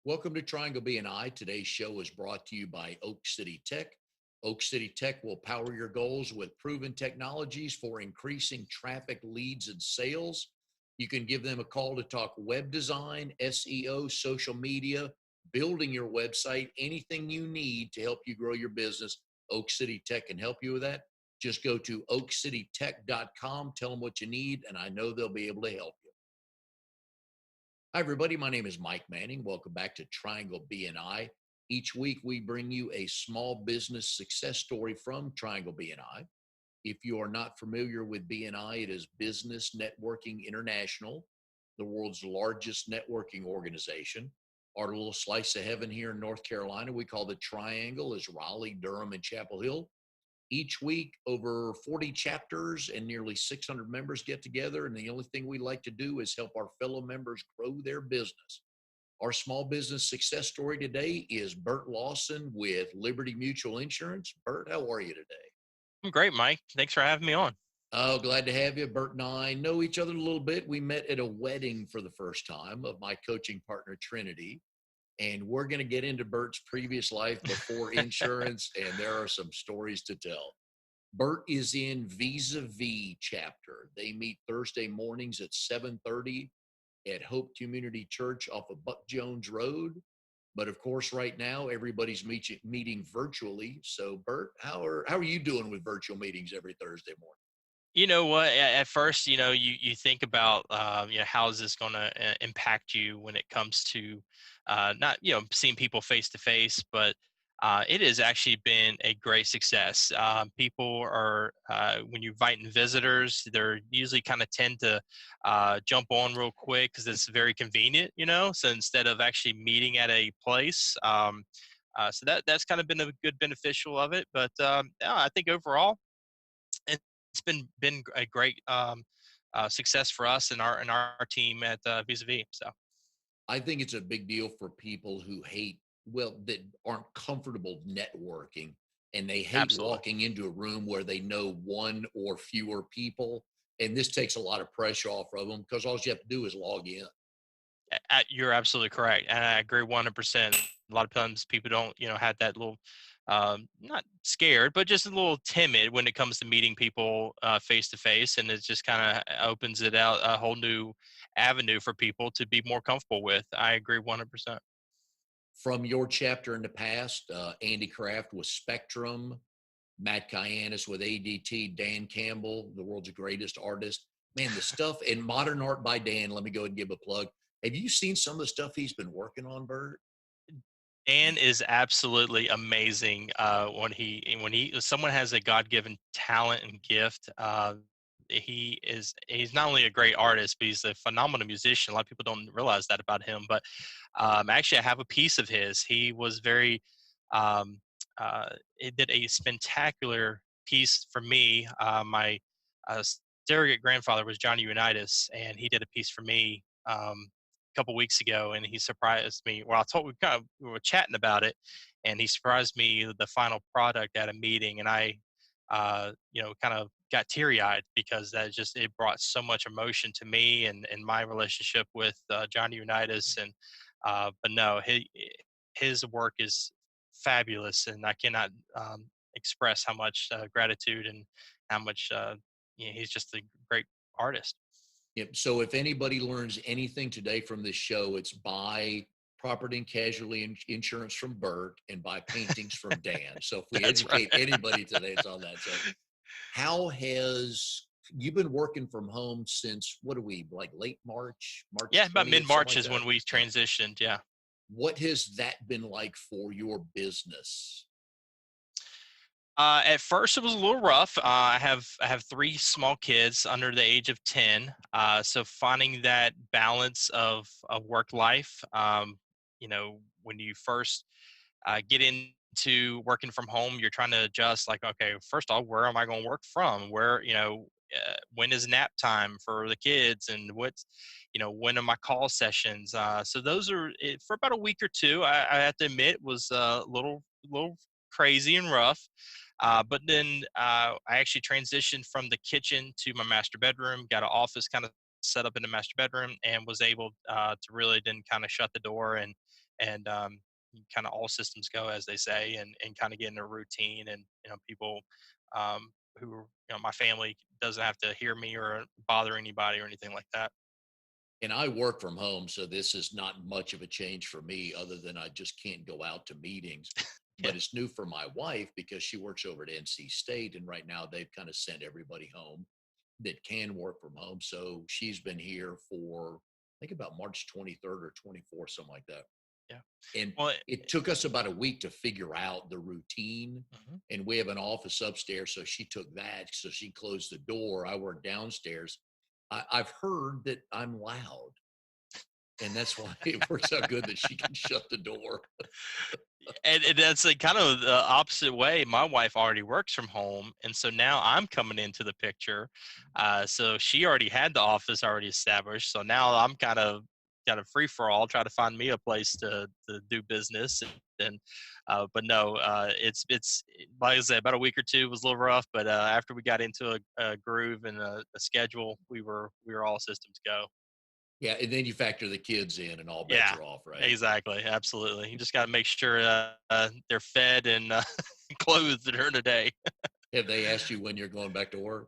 Welcome to Triangle BNI. Today's show is brought to you by Oak City Tech. Oak City Tech will power your goals with proven technologies for increasing traffic, leads, and sales. You can give them a call to talk web design, SEO, social media, building your website, anything you need to help you grow your business. Oak City Tech can help you with that. Just go to oakcitytech.com, tell them what you need, and I know they'll be able to help you. Hi, everybody. My name is Mike Manning. Welcome back to Triangle BNI. Each week, we bring you a small business success story from Triangle BNI. If you are not familiar with BNI, it is Business Networking International, the world's largest networking organization. Our little slice of heaven here in North Carolina, we call the Triangle, is Raleigh, Durham, and Chapel Hill. Each week, over 40 chapters and nearly 600 members get together. And the only thing we like to do is help our fellow members grow their business. Our small business success story today is Burt Lawson with Liberty Mutual Insurance. Burt, how are you today? I'm great, Mike. Thanks for having me on. Oh, glad to have you. Burt and I know each other a little bit. We met at a wedding for the first time of my coaching partner, Trinity. And we're going to get into Burt's previous life before insurance, and there are some stories to tell. Bert is in Vis-a-Vis chapter. They meet Thursday mornings at 7:30 at Hope Community Church off of Buck Jones Road. But of course, right now everybody's meeting virtually. So, Bert, how are you doing with virtual meetings every Thursday morning? You know what? At first, you think about, how is this going to impact you when it comes to not, seeing people face to face, but it has actually been a great success. People are, when you're inviting visitors, they're usually kind of tend to jump on real quick because it's very convenient, So instead of actually meeting at a place, so that's kind of been a good beneficial of it. But yeah, I think overall, it's been a great success for us and our team at Vis-a-Vis. So I think it's a big deal for people who hate, well, that aren't comfortable networking and they hate absolutely. walking into a room where they know one or fewer people. And this takes a lot of pressure off of them because all you have to do is log in. You're absolutely correct, and I agree 100%. A lot of times people don't, have that little, not scared, but just a little timid when it comes to meeting people face to face, and it just kind of opens it out a whole new avenue for people to be more comfortable with. I agree 100%. From your chapter in the past, Andy Kraft with Spectrum, Matt Kyanis with ADT, Dan Campbell, the world's greatest artist. Man, the stuff in Modern Art by Dan, let me go and give a plug. Have you seen some of the stuff he's been working on, Bert? Dan is absolutely amazing. When someone has a God given talent and gift, he's not only a great artist, but he's a phenomenal musician. A lot of people don't realize that about him. But actually, I have a piece of his. He was very um, he did a spectacular piece for me. My surrogate grandfather was Johnny Unitas, and he did a piece for me. Couple weeks ago, and he surprised me. Well, we were chatting about it, and he surprised me the final product at a meeting, and I, kind of got teary eyed because it brought so much emotion to me and my relationship with Johnny Unitas, and but no, his work is fabulous, and I cannot express how much gratitude and how much he's just a great artist. Yep. So if anybody learns anything today from this show, it's buy property and casualty insurance from Bert and buy paintings from Dan. So if we That's right. educate anybody today, it's on that. So how has you been working from home since what are we like late March, March Yeah, about 20th, something mid-March like is that? when we Yeah. transitioned, yeah. What has that been like for your business? At first, it was a little rough. I have 3 small kids under the age of 10, so finding that balance of work life, when you first get into working from home, you're trying to adjust. Like, okay, first off, where am I going to work from? When is nap time for the kids, and when are my call sessions? So those are for about a week or two. I have to admit, was a little crazy and rough. But then I actually transitioned from the kitchen to my master bedroom, got an office kind of set up in the master bedroom, and was able to really then kind of shut the door and and kind of all systems go, as they say, and kind of get in a routine, and people who my family doesn't have to hear me or bother anybody or anything like that. And I work from home, so this is not much of a change for me other than I just can't go out to meetings. Yeah. But it's new for my wife because she works over at NC State. And right now they've kind of sent everybody home that can work from home. So she's been here for, I think about March 23rd or 24th, something like that. Yeah. And Well, it took us about a week to figure out the routine. mhm. And we have an office upstairs. So she took that. So she closed the door. I work downstairs. I've heard that I'm loud. And that's why it works out good that she can shut the door. And that's like kind of the opposite way. My wife already works from home, and so now I'm coming into the picture. So she already had the office already established. So now I'm kind of free for all, try to find me a place to do business. And but no, it's like I said, about a week or two was a little rough, but after we got into a groove and a schedule, we were all systems go. Yeah. And then you factor the kids in and all bets Yeah, are off, right? exactly. Absolutely. You just got to make sure they're fed and clothed during the day. Have they asked you when you're going back to work?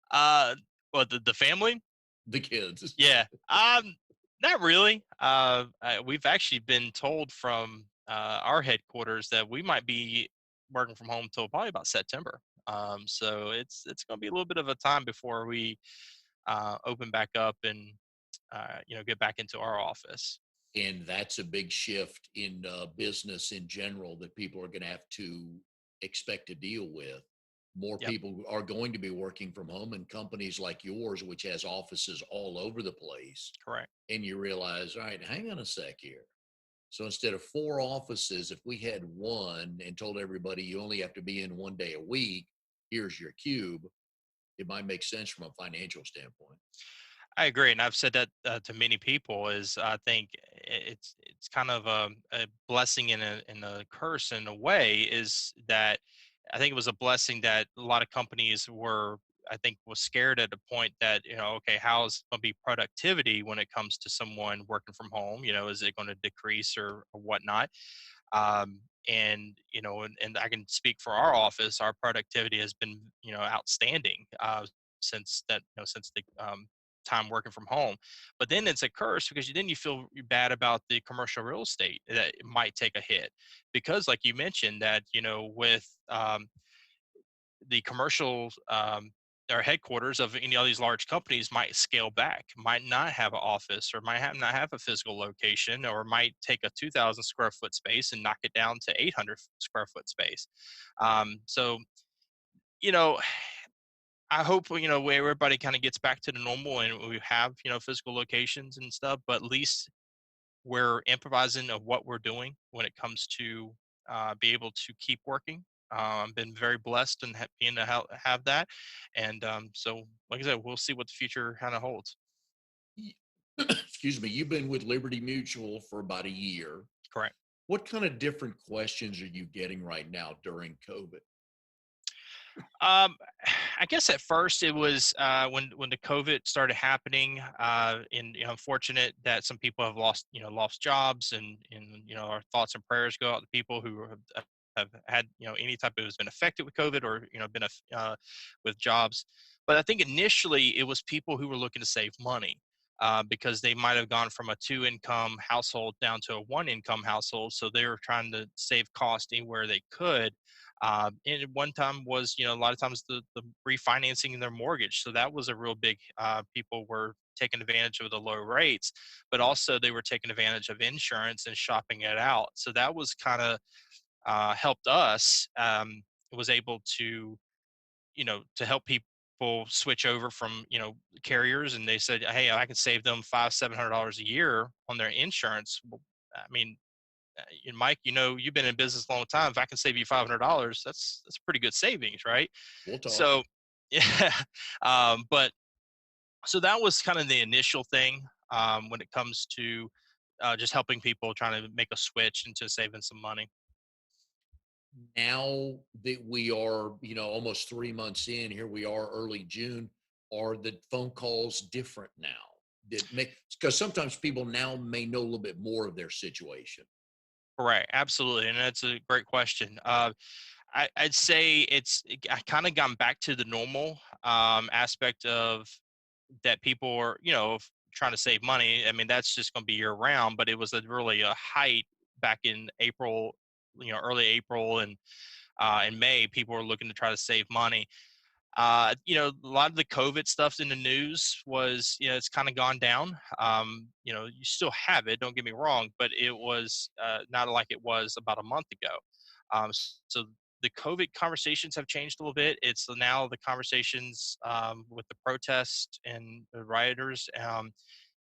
Uh, but the family? The kids. Yeah. Not really. We've actually been told from our headquarters that we might be working from home till probably about September. So it's going to be a little bit of a time before we open back up and get back into our office. And that's a big shift in business in general that people are going to have to expect to deal with. More Yep. people are going to be working from home, and companies like yours, which has offices all over the place, Correct. and you realize, all right, hang on a sec here. So instead of four offices, if we had one and told everybody you only have to be in 1 day a week, here's your cube, it might make sense from a financial standpoint. I agree, and I've said that to many people. Is I think it's kind of a blessing and a curse in a way. Is that I think it was a blessing that a lot of companies were. I think was scared at a point that okay, how's going to be productivity when it comes to someone working from home? Is it going to decrease or whatnot? And and I can speak for our office. Our productivity has been outstanding since since the time working from home. But then it's a curse because then you feel bad about the commercial real estate that it might take a hit because, like you mentioned, that with the commercial or headquarters of any of these large companies might scale back, might not have an office, or not have a physical location, or might take a 2,000 square foot space and knock it down to 800 square foot space. So, you know, I hope where everybody kind of gets back to the normal and we have physical locations and stuff, but at least we're improvising of what we're doing when it comes to be able to keep working. I've been very blessed and being to have that, and so like I said, we'll see what the future kind of holds. Y- Excuse me, you've been with Liberty Mutual for about a year. Correct. What kind of different questions are you getting right now during COVID? Um, I guess at first it was when the COVID started happening, and unfortunate that some people have lost jobs, and our thoughts and prayers go out to people who have had any type of has been affected with COVID or been with jobs. But I think initially it was people who were looking to save money. Because they might have gone from a two-income household down to a one-income household, so they were trying to save cost anywhere they could, and one time was, a lot of times the refinancing their mortgage. So that was a real big, people were taking advantage of the low rates, but also they were taking advantage of insurance and shopping it out. So that was kind of helped us, was able to help people switch over from, carriers. And they said, hey, I can save them $500-700 a year on their insurance. Well, I mean, Mike, you've been in business a long time. If I can save you $500, that's pretty good savings, right? We'll talk. So, yeah. But so that was kind of the initial thing when it comes to just helping people trying to make a switch into saving some money. Now that we are, almost 3 months in, here we are early June, are the phone calls different now? that make, because sometimes people now may know a little bit more of their situation. Correct, absolutely, and that's a great question. I'd say I kind of gone back to the normal aspect of that people are, trying to save money. I mean, that's just going to be year round, but it was really a height back in April, early April and in May. People were looking to try to save money. A lot of the COVID stuff in the news was, it's kind of gone down. You still have it, don't get me wrong, but it was not like it was about a month ago. So the COVID conversations have changed a little bit. It's now the conversations with the protests and the rioters.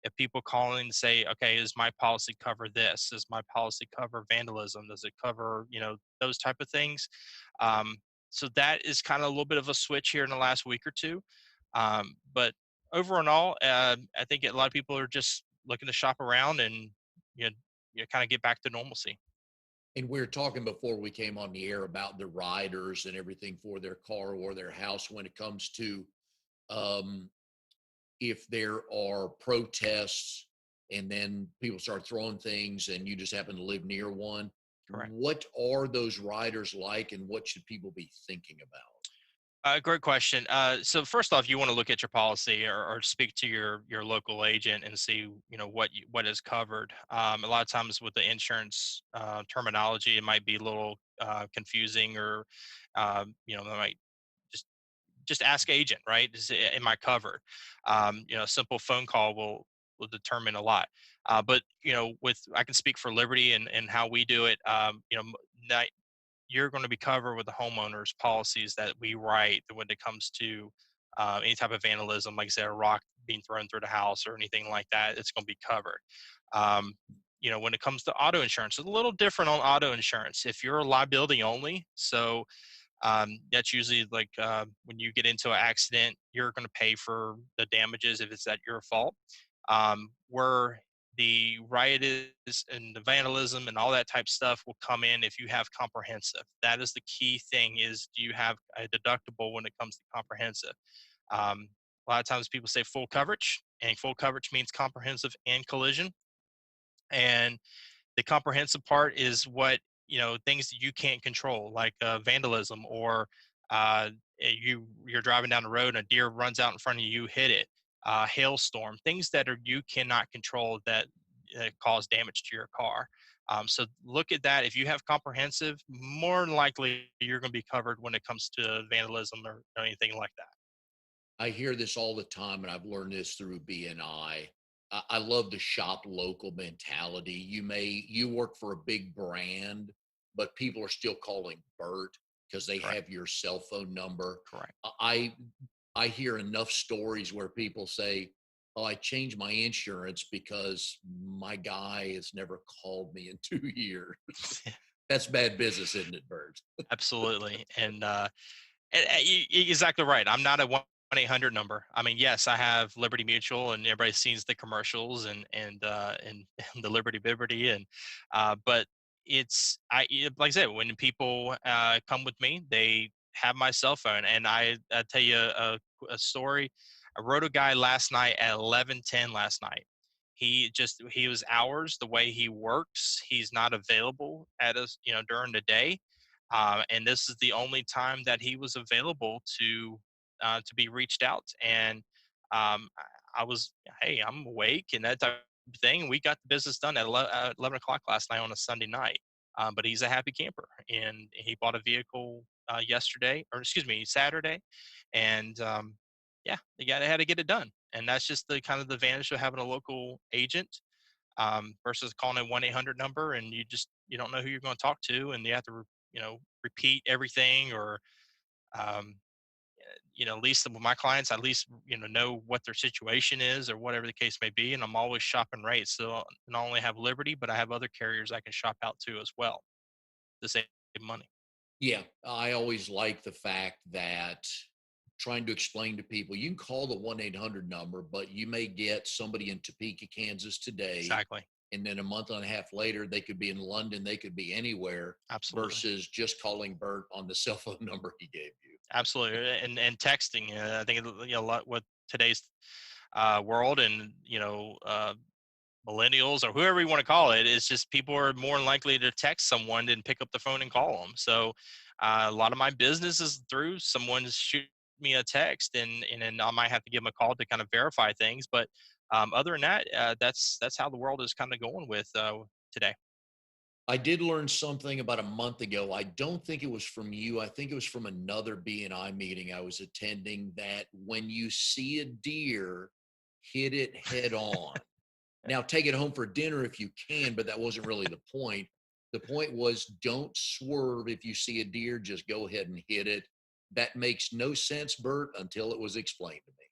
If people calling to say, okay, does my policy cover this? Does my policy cover vandalism? Does it cover, those type of things? Um, so that is kind of a little bit of a switch here in the last week or two. But overall, I think a lot of people are just looking to shop around and, you know, kind of get back to normalcy. And we were talking before we came on the air about the riders and everything for their car or their house when it comes to um, if there are protests and then people start throwing things and you just happen to live near one. Correct. What are those riders like and what should people be thinking about? Great question. So first off, you want to look at your policy or speak to your local agent and see what is covered. A lot of times with the insurance terminology, it might be a little confusing, or they might just ask agent, right? Am I covered? A simple phone call will determine a lot. But with I can speak for Liberty and how we do it. You're going to be covered with the homeowners policies that we write when it comes to any type of vandalism, like I said, a rock being thrown through the house or anything like that. It's going to be covered. Um, when it comes to auto insurance, it's a little different on auto insurance. If you're liability only, so that's usually like when you get into an accident, you're going to pay for the damages if it's at your fault. Where the riotous and the vandalism and all that type stuff will come in if you have comprehensive. That is the key thing: is do you have a deductible when it comes to comprehensive? A lot of times people say full coverage, and full coverage means comprehensive and collision. And the comprehensive part is what, things that you can't control, like vandalism, or you're driving down the road and a deer runs out in front of you, hit it, hailstorm, things that you cannot control that cause damage to your car. So look at that. If you have comprehensive, more than likely you're going to be covered when it comes to vandalism or anything like that. I hear this all the time, and I've learned this through BNI. I love the shop local mentality. You work for a big brand, but people are still calling Bert because they Correct. have your cell phone number. Correct. I I hear enough stories where people say, "Oh, I changed my insurance because my guy has never called me in 2 years." That's bad business, isn't it, Bert? Absolutely. And you're exactly right. I'm not a 1-800 number. I mean, yes, I have Liberty Mutual, and everybody sees the commercials and the Liberty, but like I said, when people come with me, they have my cell phone, and I tell you a story. I wrote a guy last night at 11:10 last night. He was hours the way he works. He's not available at us, during the day, and this is the only time that he was available to be reached out. And I was, hey, I'm awake and that type of thing. We got the business done at 11 o'clock last night on a Sunday night. But he's a happy camper, and he bought a vehicle yesterday, or excuse me, Saturday, and yeah, had to get it done. And that's just the kind of the advantage of having a local agent versus calling a 1-800 number, and you don't know who you're going to talk to, and you have to repeat everything, or um, at least with my clients, I at least know what their situation is or whatever the case may be. And I'm always shopping rates, so I not only have Liberty, but I have other carriers I can shop out to as well to save money. Yeah, I always like the fact that trying to explain to people you can call the 1-800 number, but you may get somebody in Topeka, Kansas today. Exactly. And then a month and a half later, they could be in London, they could be anywhere Absolutely. versus just calling Bert on the cell phone number he gave you. Absolutely. And texting, I think a lot with today's world, and millennials or whoever you want to call it, it's just people are more likely to text someone than pick up the phone and call them. So a lot of my business is through someone shoot me a text, and then I might have to give them a call to kind of verify things. But other than that, that's how the world is kind of going with today. I did learn something about a month ago. I don't think it was from you. I think it was from another BNI meeting I was attending, that when you see a deer, hit it head on. Now, take it home for dinner if you can, but that wasn't really the point. The point was, don't swerve if you see a deer, just go ahead and hit it. That makes no sense, Bert, until it was explained to me.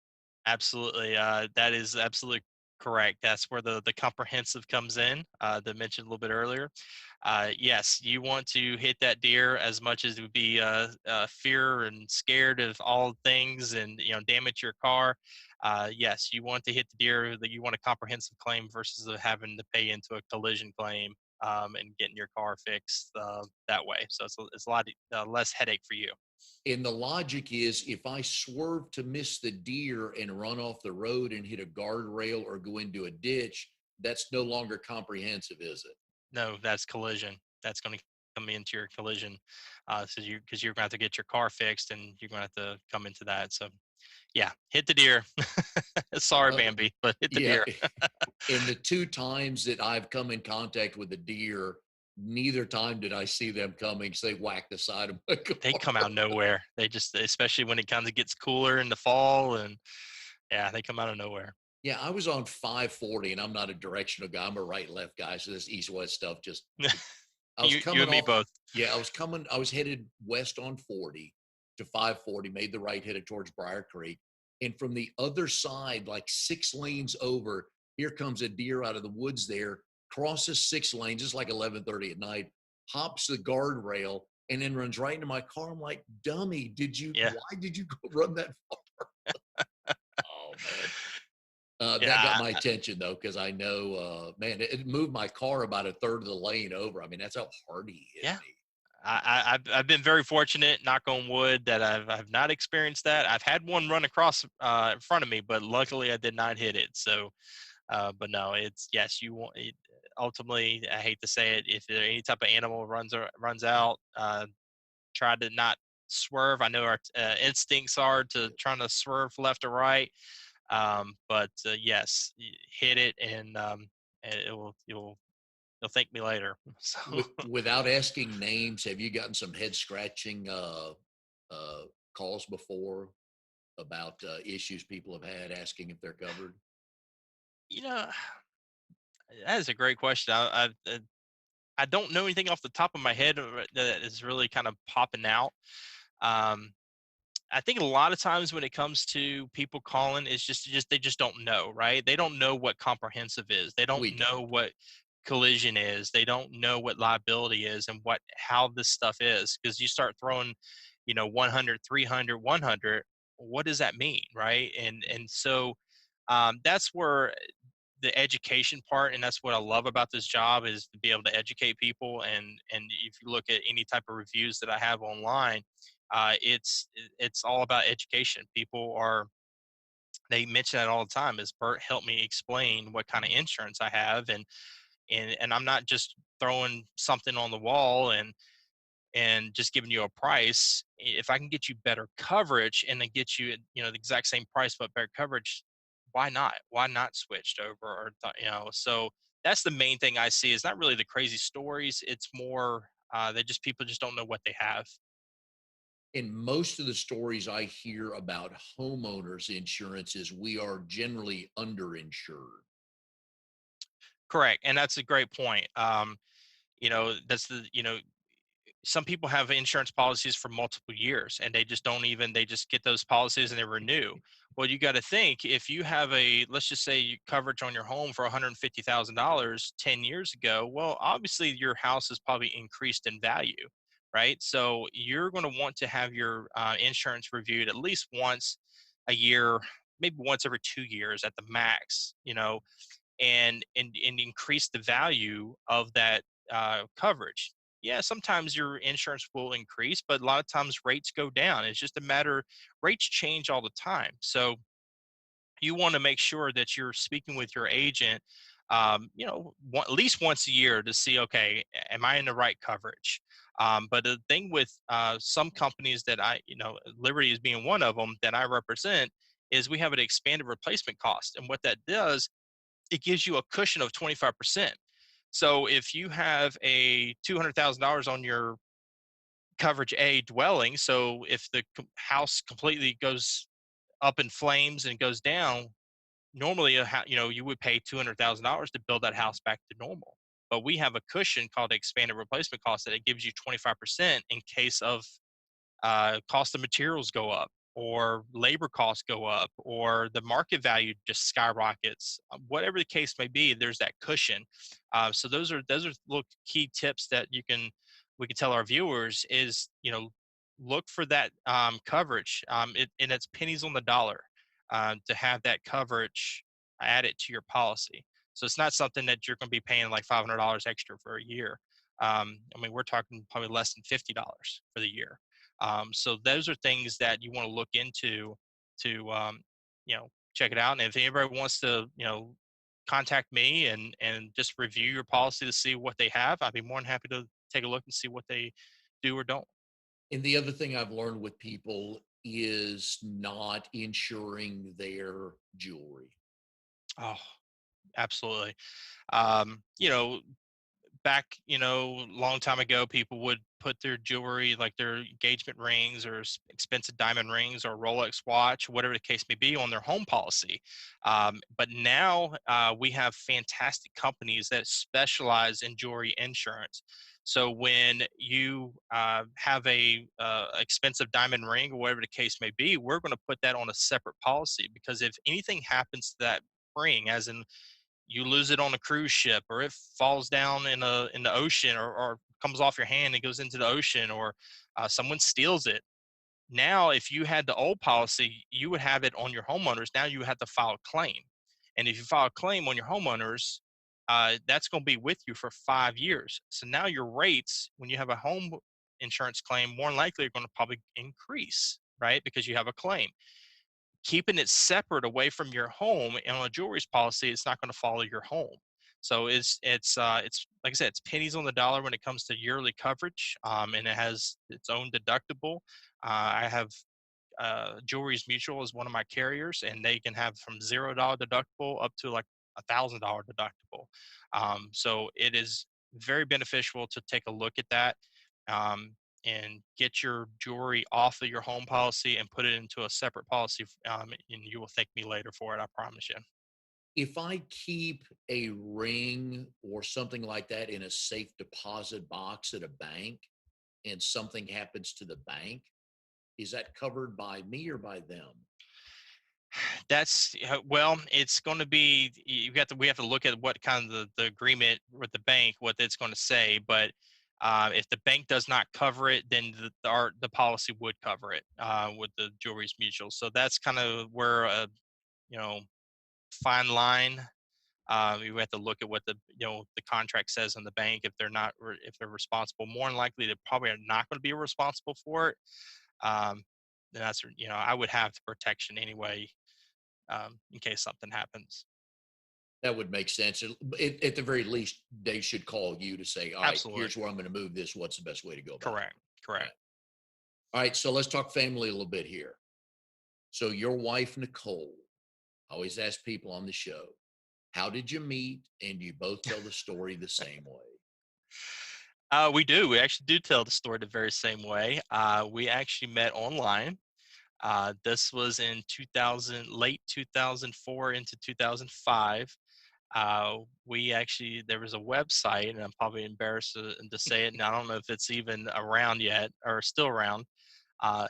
Absolutely. That is absolutely correct. That's where the comprehensive comes in, that mentioned a little bit earlier. Yes, you want to hit that deer as much as it would be fear and scared of all things, and damage your car. Yes, you want to hit the deer. That you want a comprehensive claim versus having to pay into a collision claim, and getting your car fixed that way. So it's a lot less headache for you. And the logic is, if I swerve to miss the deer and run off the road and hit a guardrail or go into a ditch, that's no longer comprehensive, is it? No, that's collision. That's going to come into your collision. So because you're going to have to get your car fixed, and you're going to have to come into that. So yeah, hit the deer. Sorry, Uh, Bambi, but hit the yeah. deer. In the two times that I've come in contact with a deer, neither time did I see them coming. So they whacked the side of my They car. come out of nowhere. They just, especially when it kind of gets cooler in the fall, and yeah, they come out of nowhere. Yeah, I was on 540, and I'm not a directional guy. I'm a right left guy. So this east west stuff just, I was You coming and me off. both. Yeah, I was headed west on 40 to 540, made the right, headed towards Briar Creek. And from the other side, like 6 lanes over, here comes a deer out of the woods there, crosses 6 lanes, just like 11:30 at night, hops the guardrail, and then runs right into my car. I'm like, dummy, Yeah, why did you go run that far? Oh, man. That got yeah. my attention though, because I know, man, it moved my car about a third of the lane over. I mean, that's how hard he hit Yeah. me. I've been very fortunate, knock on wood, that I've not experienced that. I've had one run across in front of me, but luckily I did not hit it. So, but no, it's yes, you want it, ultimately. I hate to say it, if there any type of animal runs out, try to not swerve. I know our instincts are to trying to swerve left or right, but yes, hit it, and you'll thank me later. So. Without asking names, have you gotten some head scratching uh, calls before about issues people have had asking if they're covered? You know, that is a great question. I don't know anything off the top of my head that is really kind of popping out. Um, I think a lot of times when it comes to people calling, it's just they just don't know, right? They don't know what comprehensive is. They don't We know don't. what collision is. They don't know what liability is, and what how this stuff is. Because you start throwing, 100, 300, 100. What does that mean, right? And so that's where the education part, and that's what I love about this job, is to be able to educate people. And if you look at any type of reviews that I have online, it's all about education. People are, they mention that all the time, is Bert help me explain what kind of insurance I have, and I'm not just throwing something on the wall and just giving you a price. If I can get you better coverage, and then get you, the exact same price but better coverage, why not? Why not switched over? Or so that's the main thing I see. Is not really the crazy stories. It's more that just people just don't know what they have. And most of the stories I hear about homeowners insurance is we are generally underinsured. Correct, and that's a great point. That's the some people have insurance policies for multiple years, and they just don't even, they just get those policies and they renew. Well, you got to think, if you have a, let's just say, coverage on your home for $150,000 10 years ago, well, obviously your house has probably increased in value, right? So you're going to want to have your insurance reviewed at least once a year, maybe once every 2 years at the max, and increase the value of that coverage. Yeah, sometimes your insurance will increase, but a lot of times rates go down. It's just a matter, rates change all the time. So you want to make sure that you're speaking with your agent, at least once a year to see, okay, am I in the right coverage? But the thing with some companies that Liberty is being one of them that I represent, is we have an expanded replacement cost. And what that does, it gives you a cushion of 25%. So if you have a $200,000 on your coverage A dwelling, so if the house completely goes up in flames and goes down, normally you would pay $200,000 to build that house back to normal. But we have a cushion called expanded replacement cost that it gives you 25% in case of cost of materials go up, or labor costs go up, or the market value just skyrockets. Whatever the case may be, there's that cushion. So those are little key tips that we can tell our viewers is, look for that coverage. And it's pennies on the dollar to have that coverage added to your policy. So it's not something that you're going to be paying like $500 extra for a year. I mean, we're talking probably less than $50 for the year. So those are things that you want to look into to, check it out. And if anybody wants to, contact me and just review your policy to see what they have, I'd be more than happy to take a look and see what they do or don't. And the other thing I've learned with people is not insuring their jewelry. Oh, absolutely. You know, back, long time ago, people would put their jewelry, like their engagement rings or expensive diamond rings or Rolex watch, whatever the case may be, on their home policy. But now we have fantastic companies that specialize in jewelry insurance. So when you have a expensive diamond ring or whatever the case may be, we're going to put that on a separate policy, because if anything happens to that ring, as in you lose it on a cruise ship, or it falls down in the ocean, or comes off your hand and goes into the ocean, or someone steals it. Now, if you had the old policy, you would have it on your homeowners. Now you have to file a claim, and if you file a claim on your homeowners, that's going to be with you for 5 years. So now your rates, when you have a home insurance claim, more than likely are going to probably increase, right? Because you have a claim. Keeping it separate away from your home and on a jewelry's policy, it's not going to follow your home. So it's like I said, it's pennies on the dollar when it comes to yearly coverage, and it has its own deductible. I have Jewelry's Mutual is one of my carriers, and they can have from $0 deductible up to like $1,000 deductible. So it is very beneficial to take a look at that, and get your jewelry off of your home policy and put it into a separate policy. And you will thank me later for it. I promise you. If I keep a ring or something like that in a safe deposit box at a bank and something happens to the bank, is that covered by me or by them? That's well, it's going to be, we have to look at what kind of the agreement with the bank, what it's going to say. But if the bank does not cover it, then the policy would cover it with the Jewelry's Mutual. So that's kind of where you know fine line. You have to look at what the contract says in the bank. If they're not if they're responsible, more than likely they probably are not going to be responsible for it. Um, then that's, I would have the protection anyway, in case something happens. That would make sense. At the very least, they should call you to say, all right, Absolutely. here's where I'm going to move this. What's the best way to go about it? Correct. Correct. Right. All right. So let's talk family a little bit here. So your wife, Nicole, I always ask people on the show, how did you meet? And you both tell the story the same way. We do. We actually do tell the story the very same way. We actually met online. This was in 2000, late 2004 into 2005. There was a website, and I'm probably embarrassed to say it, and I don't know if it's even around yet or still around.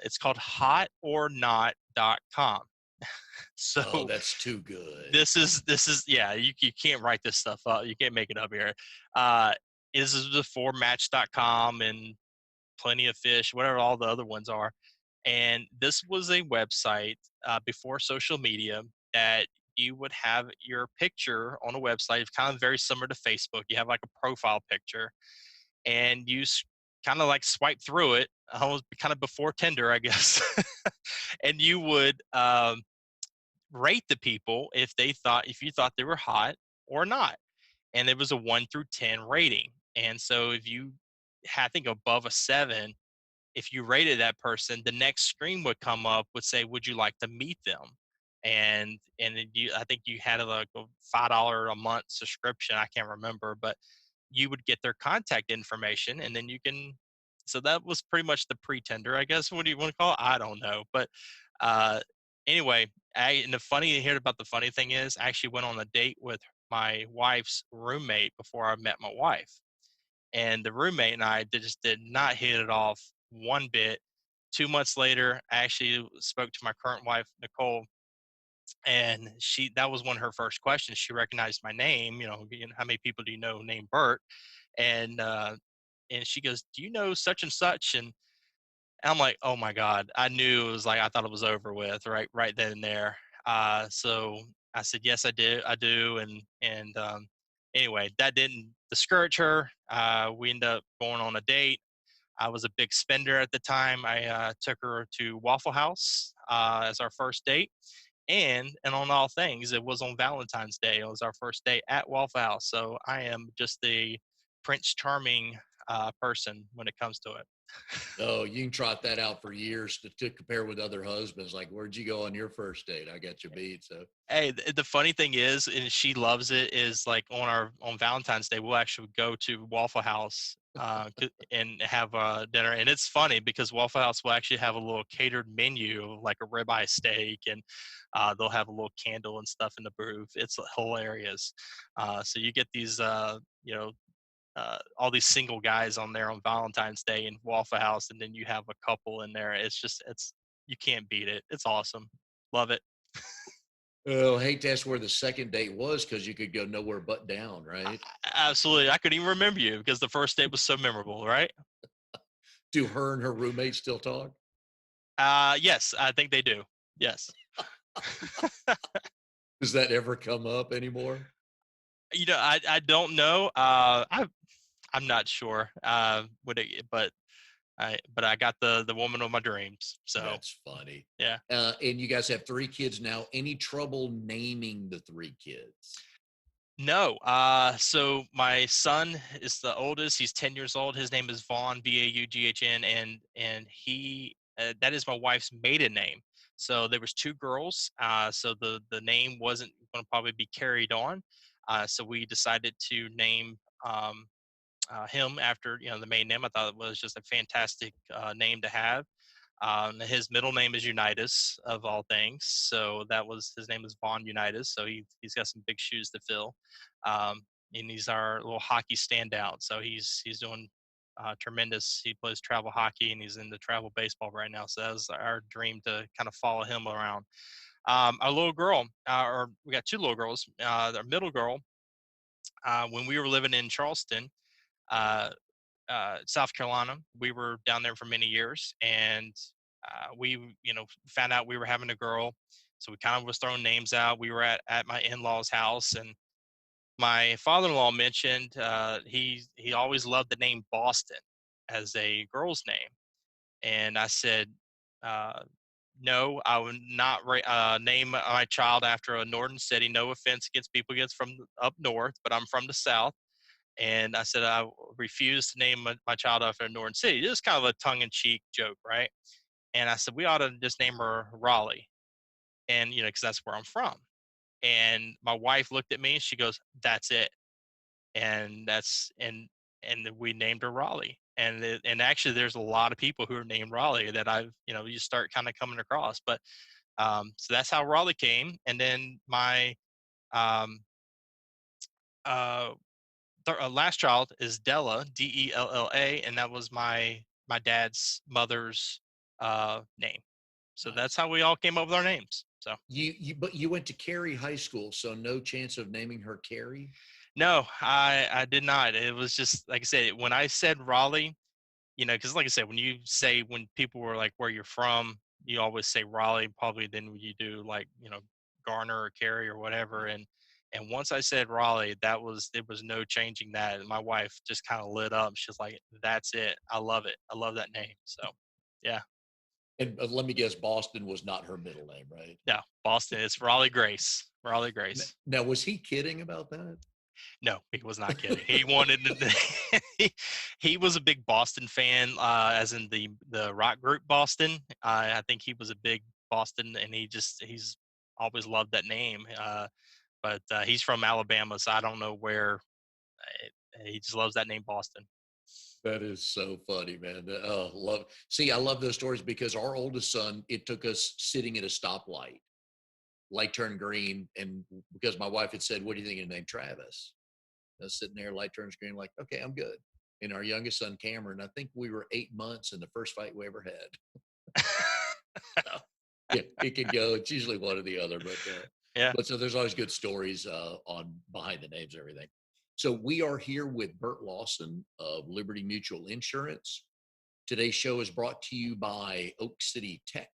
It's called hotornot.com. Oh, So that's too good. this is yeah, you can't write this stuff up. You can't make it up here. Uh, this is before match.com and plenty of fish, whatever all the other ones are. And this was a website before social media, that you would have your picture on a website, kind of very similar to Facebook. You have like a profile picture, and you kind of like swipe through it, almost kind of before Tinder, I guess. And you would rate the people if you thought they were hot or not. And it was a 1 through 10 rating. And so if you had, I think, above a 7, if you rated that person, the next screen would come up would say, "Would you like to meet them?" And then I think you had like a $5 a month subscription. I can't remember, but you would get their contact information, and then you can. So that was pretty much the pretender, I guess. What do you want to call it? I don't know, but uh, anyway, and the funny here about the funny thing is, I actually went on a date with my wife's roommate before I met my wife, and the roommate and I just did not hit it off one bit. 2 months later, I actually spoke to my current wife, Nicole, and that was one of her first questions. She recognized my name. How many people do you know named Bert? And and she goes, "Do you know such and such?" And I'm like, "Oh my God!" I knew it was like I thought it was over with right then and there. So I said, "Yes, I did. I do." And anyway, that didn't discourage her. We ended up going on a date. I was a big spender at the time. I took her to Waffle House as our first date, and on all things, it was on Valentine's Day. It was our first date at Waffle House. So I am just the Prince Charming person when it comes to it. Oh, you can trot that out for years to compare with other husbands. Like, where'd you go on your first date? I got you beat. So, Hey, the funny thing is, and she loves it, is like on Valentine's Day, we'll actually go to Waffle House and have dinner. And it's funny because Waffle House will actually have a little catered menu, like a ribeye steak, and they'll have a little candle and stuff in the booth. It's hilarious. So you get these, all these single guys on there on Valentine's Day in Waffle House, and then you have a couple in there. It's you can't beat it. It's awesome. Love it. oh, hate to ask where the second date was because you could go nowhere but down, right? Absolutely. I could even remember you because the first date was so memorable, right? Do her and her roommate still talk? Yes, I think they do. Yes. Does that ever come up anymore? I don't know. I'm not sure. But I got the woman of my dreams. So That's funny. yeah. And you guys have three kids now. Any trouble naming the three kids? No. So my son is the oldest. He's 10 years old. His name is Vaughn, Baughn, and he that is my wife's maiden name. So there was two girls. So the name wasn't going to probably be carried on. So we decided to name him after the maiden name. I thought it was just a fantastic name to have. His middle name is Unitas, of all things. So that was his name is Vaughn Unitas. So he's got some big shoes to fill, and he's our little hockey standout. So he's doing tremendous. He plays travel hockey and he's into travel baseball right now. So that was our dream to kind of follow him around. Our little girl, or we got two little girls. Our middle girl, when we were living in Charleston, uh, South Carolina. We were down there for many years, and we, found out we were having a girl. So we kind of was throwing names out. We were at my in-laws' house, and my father-in-law mentioned he always loved the name Boston as a girl's name, and I said, uh, no, I would not name my child after a northern city. No offense against people against from up north, but I'm from the south. And I said I refuse to name my child after a northern city. Just kind of a tongue-in-cheek joke, right? And I said we ought to just name her Raleigh, and because that's where I'm from. And my wife looked at me and she goes, "That's it." And and we named her Raleigh. And actually, there's a lot of people who are named Raleigh that I've you start kind of coming across. But so that's how Raleigh came. And then my um, uh, last child is Della, Della, and that was my dad's mother's name. So that's Nice. how we all came up with our names. So But you went to Cary High School, so no chance of naming her Carrie? no, I did not. It was just like I said when I said Raleigh, because like I said, when people were like where you're from, you always say Raleigh. Probably then you do like Garner or Cary or whatever. And once I said Raleigh, there was no changing that. And my wife just kind of lit up. She's like, "That's it. I love it. I love that name." So, yeah. And let me guess, Boston was not her middle name, right? No, Boston. It's Raleigh Grace. Raleigh Grace. Now, was he kidding about that? No, he was not kidding. He wanted to, he was a big Boston fan, as in the rock group Boston. I think he was a big Boston, and he's always loved that name. But he's from Alabama, so I don't know where. He just loves that name, Boston. That is so funny, man. Oh, love. See, I love those stories because our oldest son, it took us sitting at a stoplight, light turned green, and because my wife had said, "What do you think of the name Travis?" I was sitting there, light turns green, like, okay, I'm good. And our youngest son, Cameron, I think we were 8 months in the first fight we ever had. So, yeah, it could go. It's usually one or the other, Yeah. but so there's always good stories on behind the names and everything. So we are here with Burt Lawson of Liberty Mutual Insurance. Today's show is brought to you by Oak City Tech.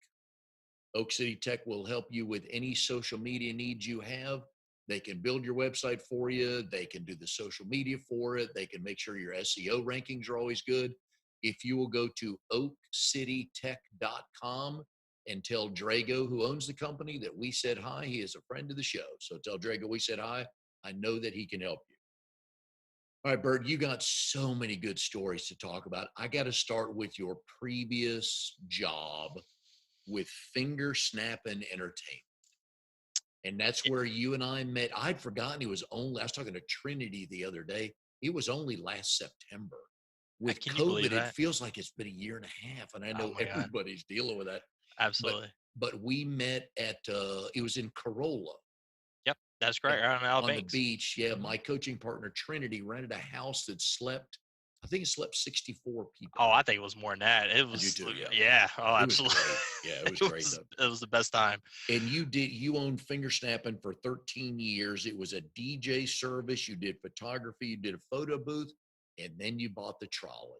Oak City Tech will help you with any social media needs you have. They can build your website for you. They can do the social media for it. They can make sure your SEO rankings are always good. If you will go to oakcitytech.com and tell Drago, who owns the company, that we said hi. He is a friend of the show. So tell Drago we said hi. I know that he can help you. All right, Bert, you got so many good stories to talk about. I got to start with your previous job with Finger Snapping Entertainment. And that's where you and I met. I'd forgotten I was talking to Trinity the other day. It was only last September. With Can you believe COVID, it that? feels like it's been a year and a half. And I Oh know my God. everybody's dealing with that. But Absolutely. but we met at it was in Corolla Yep. That's and great. Right on Allen on the Banks. beach. Yeah, Mhm. my coaching partner Trinity rented a house that slept, I think it slept 64 people. Oh, I think it was more than that. It I do was, too, yeah. yeah. Oh, It was absolutely. great. Yeah, it was great though. It was the best time. And you owned Finger Snapping for 13 years. It was a DJ service. You did photography, you did a photo booth, and then you bought the trolley.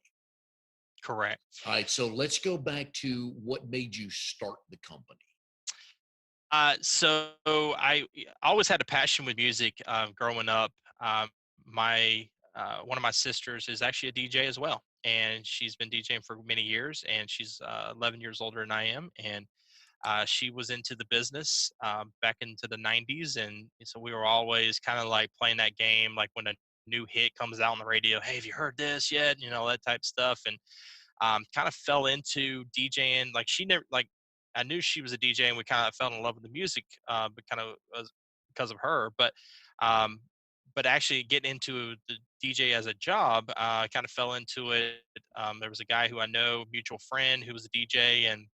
Correct. All right, so let's go back to what made you start the company. So I always had a passion with music, growing up. Um, my One of my sisters is actually a DJ as well, and she's been DJing for many years, and she's 11 years older than I am, and she was into the business, back into the 90s, and so we were always kind of like playing that game, like when a new hit comes out on the radio, hey, have you heard this yet? That type of stuff, and kind of fell into DJing. Like she never like I knew she was a DJ, and we kind of fell in love with the music, but kind of was because of her. Um, but actually getting into the DJ as a job, I kind of fell into it. There was a guy who I know, mutual friend, who was a DJ, and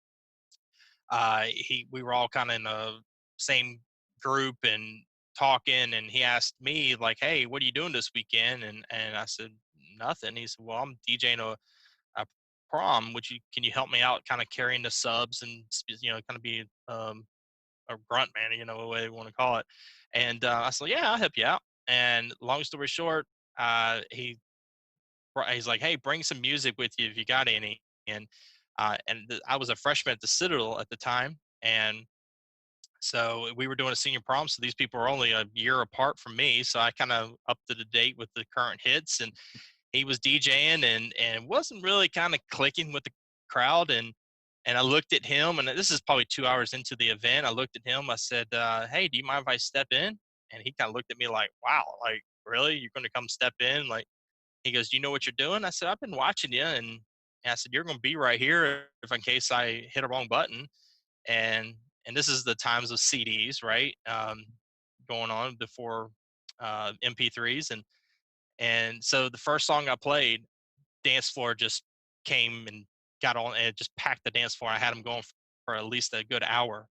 we were all kind of in the same group and talking, and he asked me like, hey, what are you doing this weekend? And I said, nothing. He said, well, I'm DJing a prom. Can you help me out kind of carrying the subs and kind of be a grunt man, what way you want to call it. And I said, yeah, I'll help you out. And long story short, he's like, hey, bring some music with you if you got any. And I was a freshman at the Citadel at the time, and so we were doing a senior prom. So these people were only a year apart from me. So I kind of up to the date with the current hits, and he was DJing and wasn't really kind of clicking with the crowd. And I looked at him, and this is probably 2 hours into the event. I looked at him. I said, hey, do you mind if I step in? And he kind of looked at me like, wow, like, really? You're going to come step in? Like, he goes, do you know what you're doing? I said, I've been watching you. And I said, you're going to be right here if in case I hit a wrong button. And and this is the times of CDs, right? Going on before MP3s. And so the first song I played, dance floor just came and got on, and it just packed the dance floor. I had him going for at least a good hour.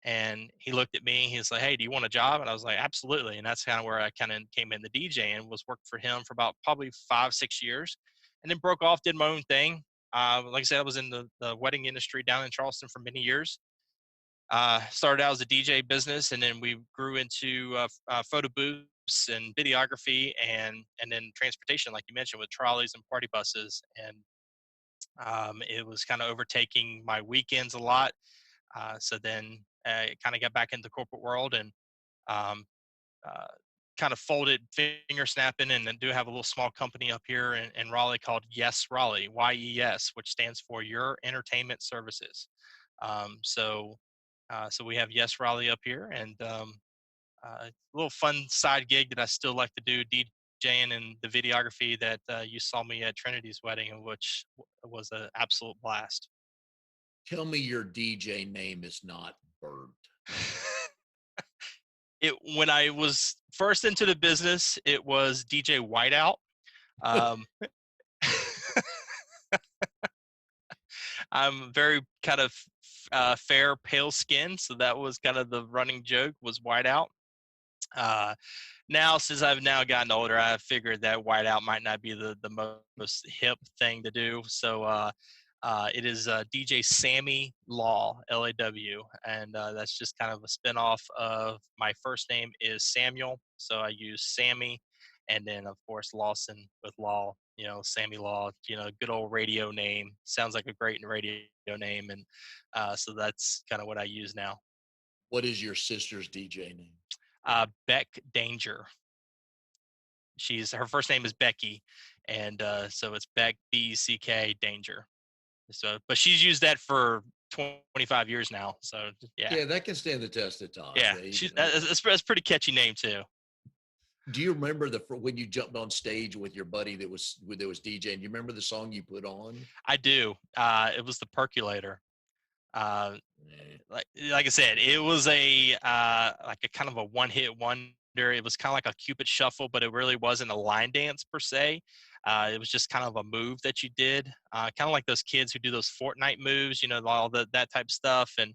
And he looked at me, he's like, hey, do you want a job? And I was like, absolutely. And that's kind of where I kind of came into DJ, and was working for him for about probably 5-6 years, and then broke off, did my own thing. Like I said, I was in the wedding industry down in Charleston for many years. Started out as a DJ business, and then we grew into photo booths and videography, and then transportation, like you mentioned, with trolleys and party buses. And it was kind of overtaking my weekends a lot. So then I kind of got back into the corporate world, and um, uh, kind of folded Finger Snapping, and then do have a little small company up here in Raleigh called Yes Raleigh, YES, which stands for Your Entertainment Services. So we have Yes Raleigh up here, and a little fun side gig that I still like to do, DJing and the videography that you saw me at Trinity's wedding, which was an absolute blast. Tell me your DJ name is not Bert. When I was first into the business, it was DJ Whiteout. Um, I'm very kind of fair, pale skin, so that was kind of the running joke was Whiteout. Uh, Now, since I've now gotten older, I figured that whiteout might not be the most hip thing to do. So it is DJ Sammy Law, Law, and that's just kind of a spinoff of my first name is Samuel. So I use Sammy, and then of course Lawson with Law. Sammy Law. Good old radio name. Sounds like a great radio name, and so that's kind of what I use now. What is your sister's DJ name? Beck Danger. Her first name is Becky, and so it's Beck BECK Danger. So, but she's used that for 25 years now. So yeah, Yeah, that can stand the test of time. yeah, that's pretty catchy name too. Do you remember when you jumped on stage with your buddy that was DJing? You remember the song you put on? I do. It was the Percolator. Uh, like I said, it was like a kind of a one-hit wonder. It was kind of like a Cupid shuffle, but it really wasn't a line dance per se. It was just kind of a move that you did, kind of like those kids who do those Fortnite moves, all that type of stuff. And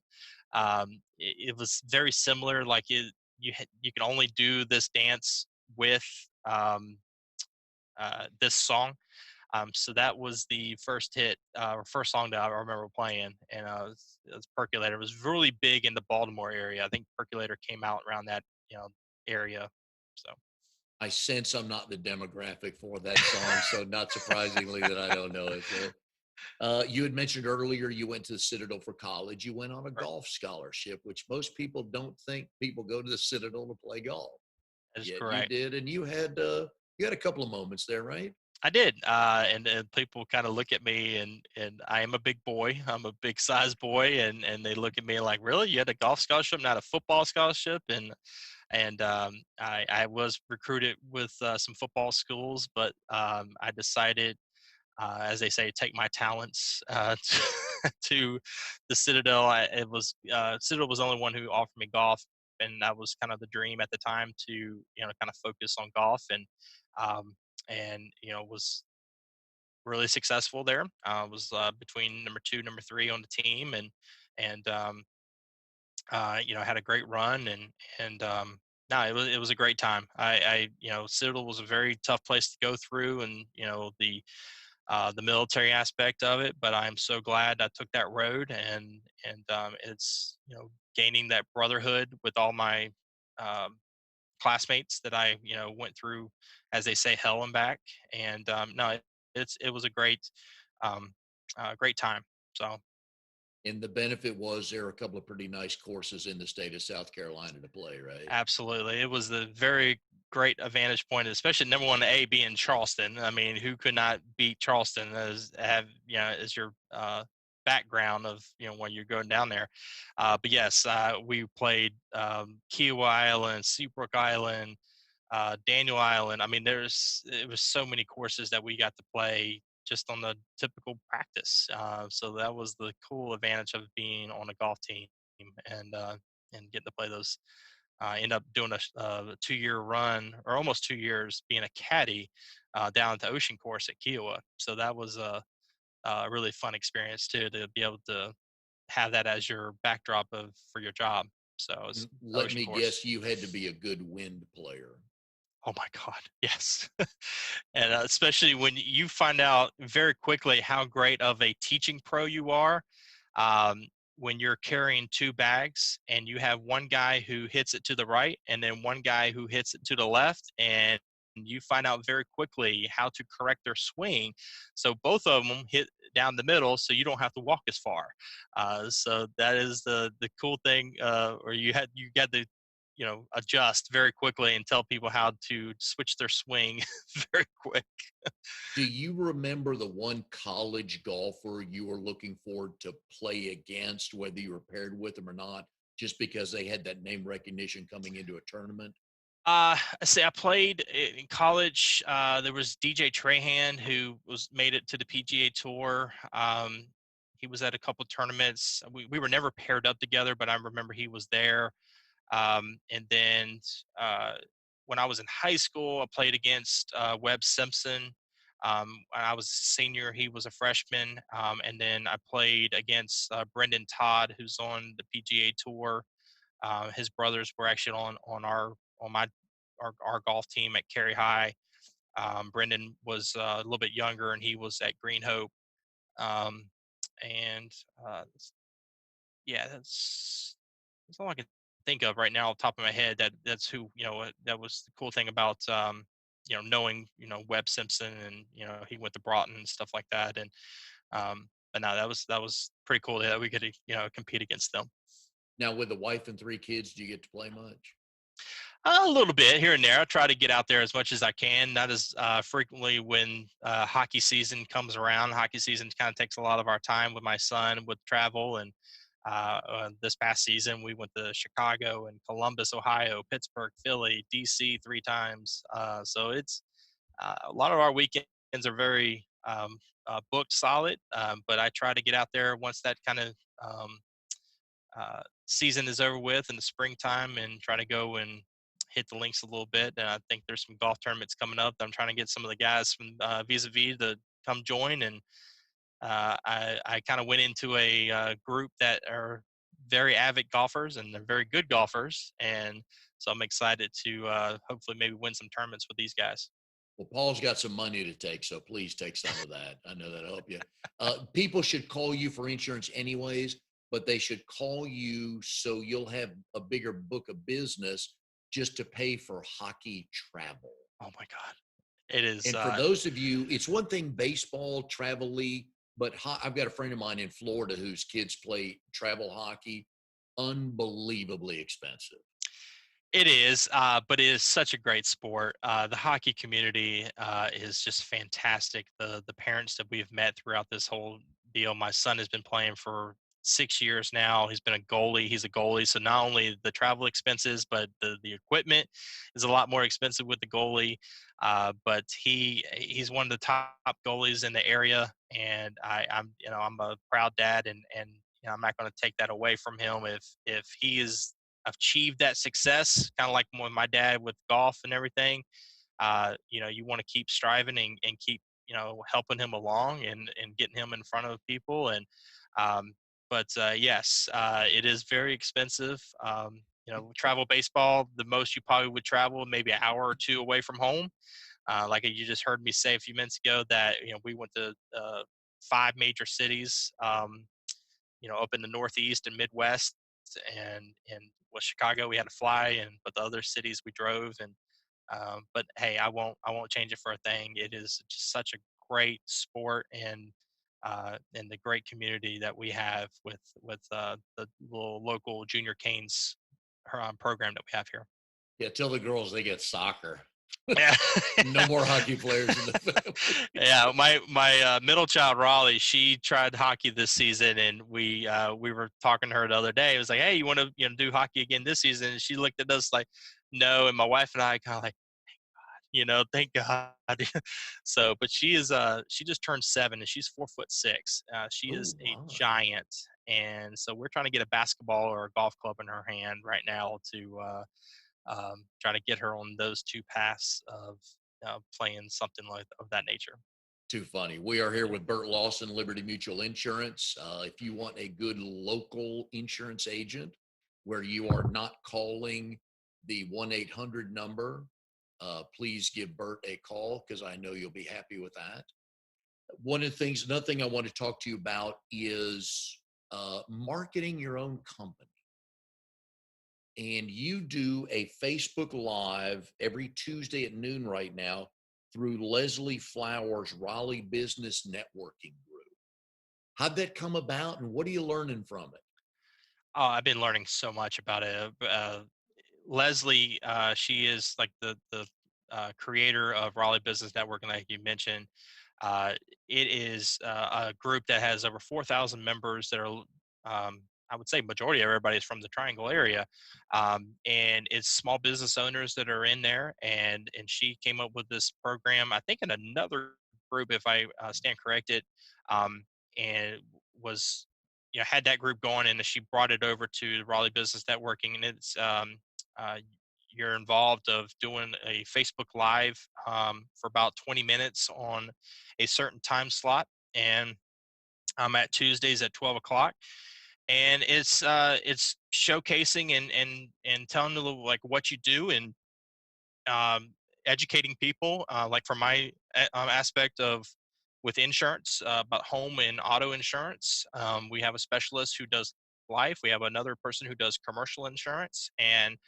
it was very similar. Like you can only do this dance with this song. So that was the first hit, or first song that I remember playing, and it was Percolator. It was really big in the Baltimore area. I think Percolator came out around that area. So I sense I'm not the demographic for that song, so not surprisingly that I don't know it. So, you had mentioned earlier you went to the Citadel for college. You went on a right, golf scholarship, which most people don't think people go to the Citadel to play golf. that is Yet you correct. did, and you had a couple of moments there, right? I did, and people kind of look at me, and I am a big boy. I'm a big size boy, and they look at me like, really, you had a golf scholarship, not a football scholarship, and I was recruited with some football schools, but I decided, as they say, take my talents to the Citadel. Citadel was the only one who offered me golf, and that was kind of the dream at the time to kind of focus on golf, um, and was really successful there. Was between number two, number three on the team, and had a great run, and no, it was a great time. Citadel was a very tough place to go through, and the military aspect of it. But I'm so glad I took that road, and it's gaining that brotherhood with all my um, classmates that I went through, as they say, hell and back. And no, it was a great time. So And the benefit was there are a couple of pretty nice courses in the state of South Carolina to play, right? absolutely, it was the very great advantage point, especially number one A being Charleston. I mean, who could not beat Charleston as your background of when you're going down there. But yes, we played Kiowa Island, Seabrook Island, Daniel Island. I mean, it was so many courses that we got to play just on the typical practice. So that was the cool advantage of being on a golf team and getting to play those. End up doing a 2-year run, or almost 2 years, being a caddy down at the Ocean Course at Kiowa. So that was a really fun experience too, to be able to have that as your backdrop for your job. So it was Let Ocean me Course. guess, you had to be a good wind player. Oh my God, yes. And especially when you find out very quickly how great of a teaching pro you are, um, when you're carrying two bags and you have one guy who hits it to the right and then one guy who hits it to the left, and you find out very quickly how to correct their swing. So both of them hit down the middle, so you don't have to walk as far. So that is the cool thing, or you got the adjust very quickly and tell people how to switch their swing very quick. Do you remember the one college golfer you were looking forward to play against, whether you were paired with them or not, just because they had that name recognition coming into a tournament? I say I played in college. There was DJ Trahan who made it to the PGA Tour. He was at a couple tournaments. We were never paired up together, but I remember he was there. And then uh, when I was in high school, I played against Webb Simpson. When I was a senior, he was a freshman. And then I played against Brendan Todd, who's on the PGA Tour. His brothers were actually on my our golf team at Cary High. Brendan was a little bit younger, and he was at Green Hope. Um, and uh, yeah, that's all I can think of right now off the top of my head. That's who that was the cool thing about knowing Webb Simpson, and he went to Broughton and stuff like that. And but no, that was pretty cool that we could compete against them. Now, with a wife and 3 kids, do you get to play much? A little bit here and there. I try to get out there as much as I can. Not as frequently when hockey season comes around. Hockey season kind of takes a lot of our time with my son with travel. And this past season, we went to Chicago and Columbus, Ohio, Pittsburgh, Philly, DC 3 times. So it's a lot of our weekends are very booked solid. But I try to get out there once that kind of season is over with in the springtime and try to go and hit the links a little bit. And I think there's some golf tournaments coming up. I'm trying to get some of the guys from Vis-a-Vis to come join. And I kind of went into a group that are very avid golfers, and they're very good golfers. And so I'm excited to hopefully maybe win some tournaments with these guys. Well, Paul's got some money to take, so please take some of that. I know that'll help you. People should call you for insurance anyways, but they should call you so you'll have a bigger book of business just to pay for hockey travel. Oh my God. It is. And for those of you, it's one thing baseball, travel league, but I've got a friend of mine in Florida whose kids play travel hockey, unbelievably expensive. It is, but it is such a great sport. The hockey community is just fantastic. The parents that we've met throughout this whole deal. My son has been playing for 6 years now. He's been a goalie. He's a goalie, so not only the travel expenses, but the equipment is a lot more expensive with the goalie. But he's one of the top goalies in the area, and I'm a proud dad, and I'm not going to take that away from him if he is achieved that success, kind of like with my dad with golf and everything. You want to keep striving and keep, helping him along and getting him in front of people. And, yes, it is very expensive. Travel baseball, the most you probably would travel maybe an hour or two away from home. Like you just heard me say a few minutes ago that, we went to 5 major cities, up in the Northeast and Midwest, and with Chicago we had to fly, but the other cities we drove. And but hey, I won't change it for a thing. It is just such a great sport, and the great community that we have with the little local junior canes program that we have here. Yeah, tell the girls they get soccer. Yeah. No more hockey players in the family. Yeah, my middle child Raleigh, she tried hockey this season, and we were talking to her the other day. It was like, hey, you want to do hockey again this season? And she looked at us like, no. And my wife and I kind of like, thank God. So, but she just turned 7, and she's 4'6". She is Oh, a my. giant, and so we're trying to get a basketball or a golf club in her hand right now to try to get her on those two paths of playing something like of that nature. Too funny. We are here with Burt Lawson, Liberty Mutual Insurance. If you want a good local insurance agent where you are not calling the 1-800 number, please give Burt a call because I know you'll be happy with that. Another thing I want to talk to you about is marketing your own company. And you do a Facebook Live every Tuesday at noon right now through Leslie Flowers' Raleigh Business Networking Group. How'd that come about, and what are you learning from it? Oh, I've been learning so much about it. Leslie, she is like the creator of Raleigh Business Network, and like you mentioned, uh, it is a group that has over 4,000 members that are, I would say, majority of everybody is from the Triangle area, and it's small business owners that are in there. And she came up with this program, I think, in another group, if I stand corrected, um, and was had that group going, and she brought it over to the Raleigh Business Networking, and it's uh, you're involved of doing a Facebook Live for about 20 minutes on a certain time slot, and I'm at Tuesdays at 12 o'clock, and it's showcasing and telling a little like what you do, and um, educating people, like from my aspect of with insurance, about home and auto insurance. We have a specialist who does life. We have another person who does commercial insurance, and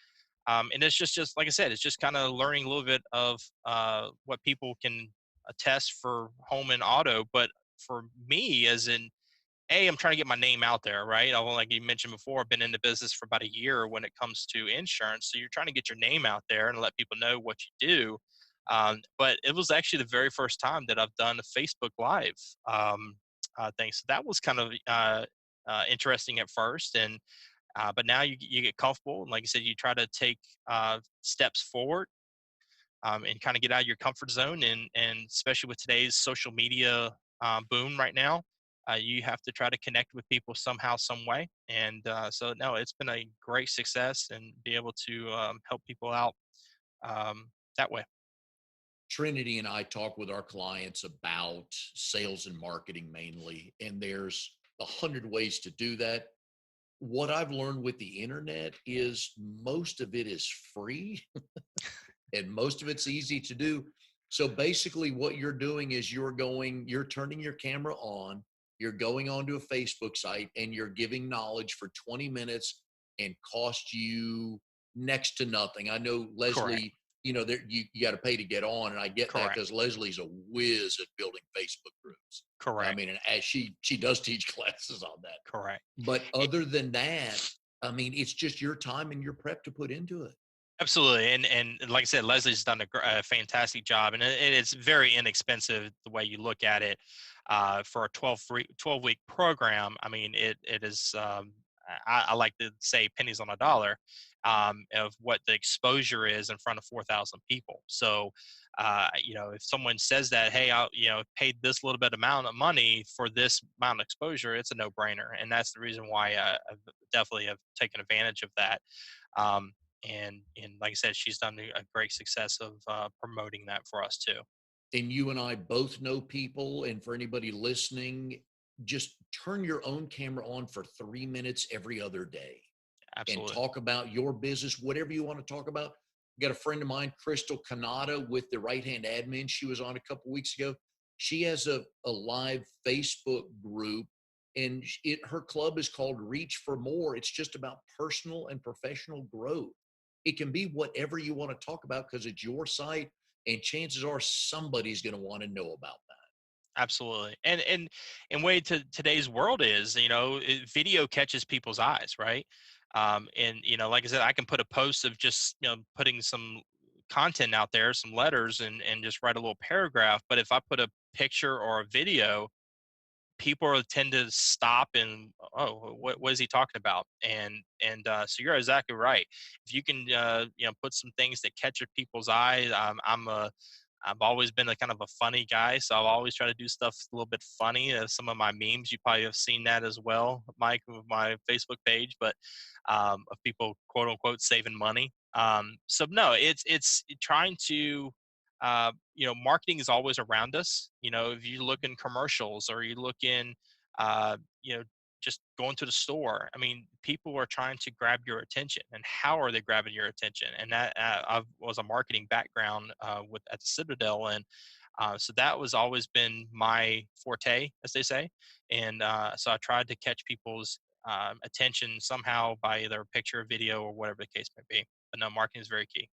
it's just like I said, it's just kind of learning a little bit of what people can attest for home and auto. But for me, as in I'm trying to get my name out there, right? Like you mentioned before, I've been in the business for about a year when it comes to insurance. So you're trying to get your name out there and let people know what you do. But it was actually the very first time that I've done a Facebook Live thing. So that was kind of interesting at first. But now you get comfortable. And like I said, you try to take steps forward, and kind of get out of your comfort zone. And especially with today's social media boom right now, you have to try to connect with people somehow, some way. And so, no, it's been a great success and be able to help people out that way. Trinity and I talk with our clients about sales and marketing mainly, and there's 100 ways to do that. What I've learned with the internet is most of it is free and most of it's easy to do. So basically, what you're doing is you're turning your camera on, you're going onto a Facebook site, and you're giving knowledge for 20 minutes and cost you next to nothing. I know Correct. Leslie, there you got to pay to get on, and I get that Correct. because Leslie's a whiz at building Facebook groups. I Correct. mean, and as she does teach classes on that. Correct. But other than that, I mean, it's just your time and your prep to put into it. Absolutely, and like I said, Leslie's done a fantastic job, and it's very inexpensive the way you look at it. For a 12-week program, I mean, it is. I like to say pennies on a dollar, of what the exposure is in front of 4,000 people. So, if someone says that, hey, I paid this little bit amount of money for this amount of exposure, it's a no brainer, and that's the reason why I definitely have taken advantage of that. Um, and like I said, she's done a great success of promoting that for us too. And you and I both know people. And for anybody listening, just turn your own camera on for 3 minutes every other day and Absolutely. talk about your business, whatever you want to talk about. Got a friend of mine, Crystal Canada, with the Right Hand Admin. She was on a couple weeks ago. She has a live Facebook group, and her club is called Reach for More. It's just about personal and professional growth. It can be whatever you want to talk about because it's your site, and chances are somebody's going to want to know about that. Absolutely. And way to today's world is, video catches people's eyes, right? And like I said, I can put a post of just putting some content out there, some letters, and just write a little paragraph. But if I put a picture or a video, people tend to stop and, oh, what is he talking about? So you're exactly right. If you can put some things that catch people's eyes. I've always been a kind of a funny guy, so I'll always try to do stuff a little bit funny. Some of my memes, you probably have seen that as well, Mike, with my Facebook page, but of people quote unquote saving money. So no, it's trying to marketing is always around us. If you look in commercials or you look in, uh, you know, just going to the store, I mean, people are trying to grab your attention. And how are they grabbing your attention? And that I was a marketing background with at the Citadel, and so that was always been my forte, as they say. And so I tried to catch people's attention somehow by either a picture, or video, or whatever the case may be. But no, marketing is very key.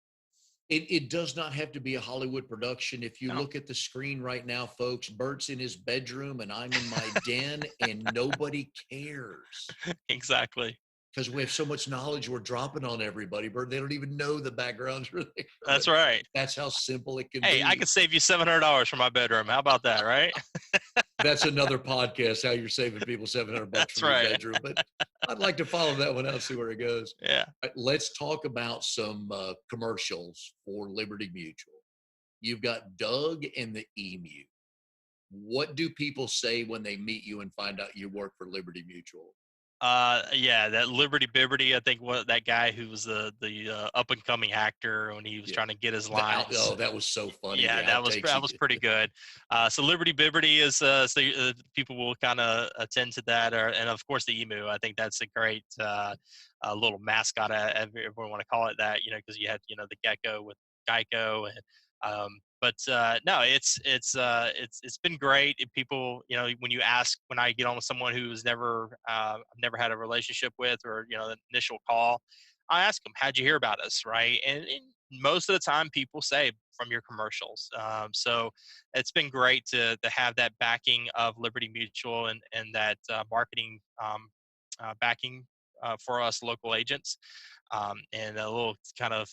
It does not have to be a Hollywood production. If you No. look at the screen right now, folks, Bert's in his bedroom and I'm in my den and nobody cares. Exactly. because we have so much knowledge we're dropping on everybody, Bert. They don't even know the backgrounds are there, That's but right. that's how simple it can Hey, I be. could save you $700 for my bedroom. How about that, right? That's another podcast, how you're saving people $700 That's from your right. bedroom. But I'd like to follow that one out, see where it goes. Yeah. Let's talk about some commercials for Liberty Mutual. You've got Doug and the Emu. What do people say when they meet you and find out you work for Liberty Mutual? Yeah, that Liberty Bibberty, I think what that guy who was the up and coming actor when he was Yeah. trying to get his The out, lines. oh, that was so funny. The Yeah, outtakes that he was did. pretty good. So Liberty Bibberty is so people will kind of attend to that, and of course the emu. I think that's a great little mascot. Everyone want to call it that, because you had the gecko with Geico, and but no, it's been great. And people, when you ask, when I get on with someone who's never I've never had a relationship with, or the initial call, I ask them, "How'd you hear about us?" Right, and most of the time people say from your commercials. So it's been great to have that backing of Liberty Mutual, and that marketing backing for us local agents. And a little kind of